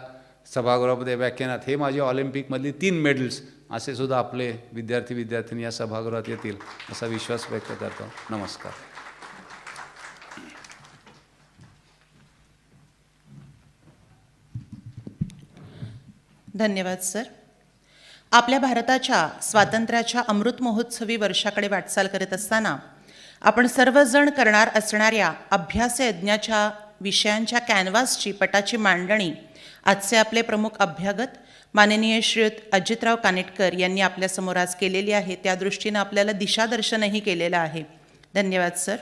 D: सभागृहामध्ये व्याख्यानात हे माझे ऑलिम्पिकमधली 3 मेडल्स असे सुद्धा आपले विद्यार्थी या सभागृहात येतील असा विश्वास व्यक्त करतो. नमस्कार.
B: धन्यवाद सर. आपल्या भारताच्या स्वातंत्र्याच्या अमृत महोत्सवी वर्षाकडे वाटचाल करत असताना आपण सर्वजण करणार असणाऱ्या अभ्यास यज्ञाच्या विषयांच्या कॅनव्हासची पटाची मांडणी आजचे आपले प्रमुख अभ्यागत माननीय श्रीयुत अजितराव कानेटकर यांनी आपल्यासमोर आज केलेली आहे. त्या दृष्टीनं आपल्याला दिशादर्शनही केलेलं आहे. धन्यवाद सर.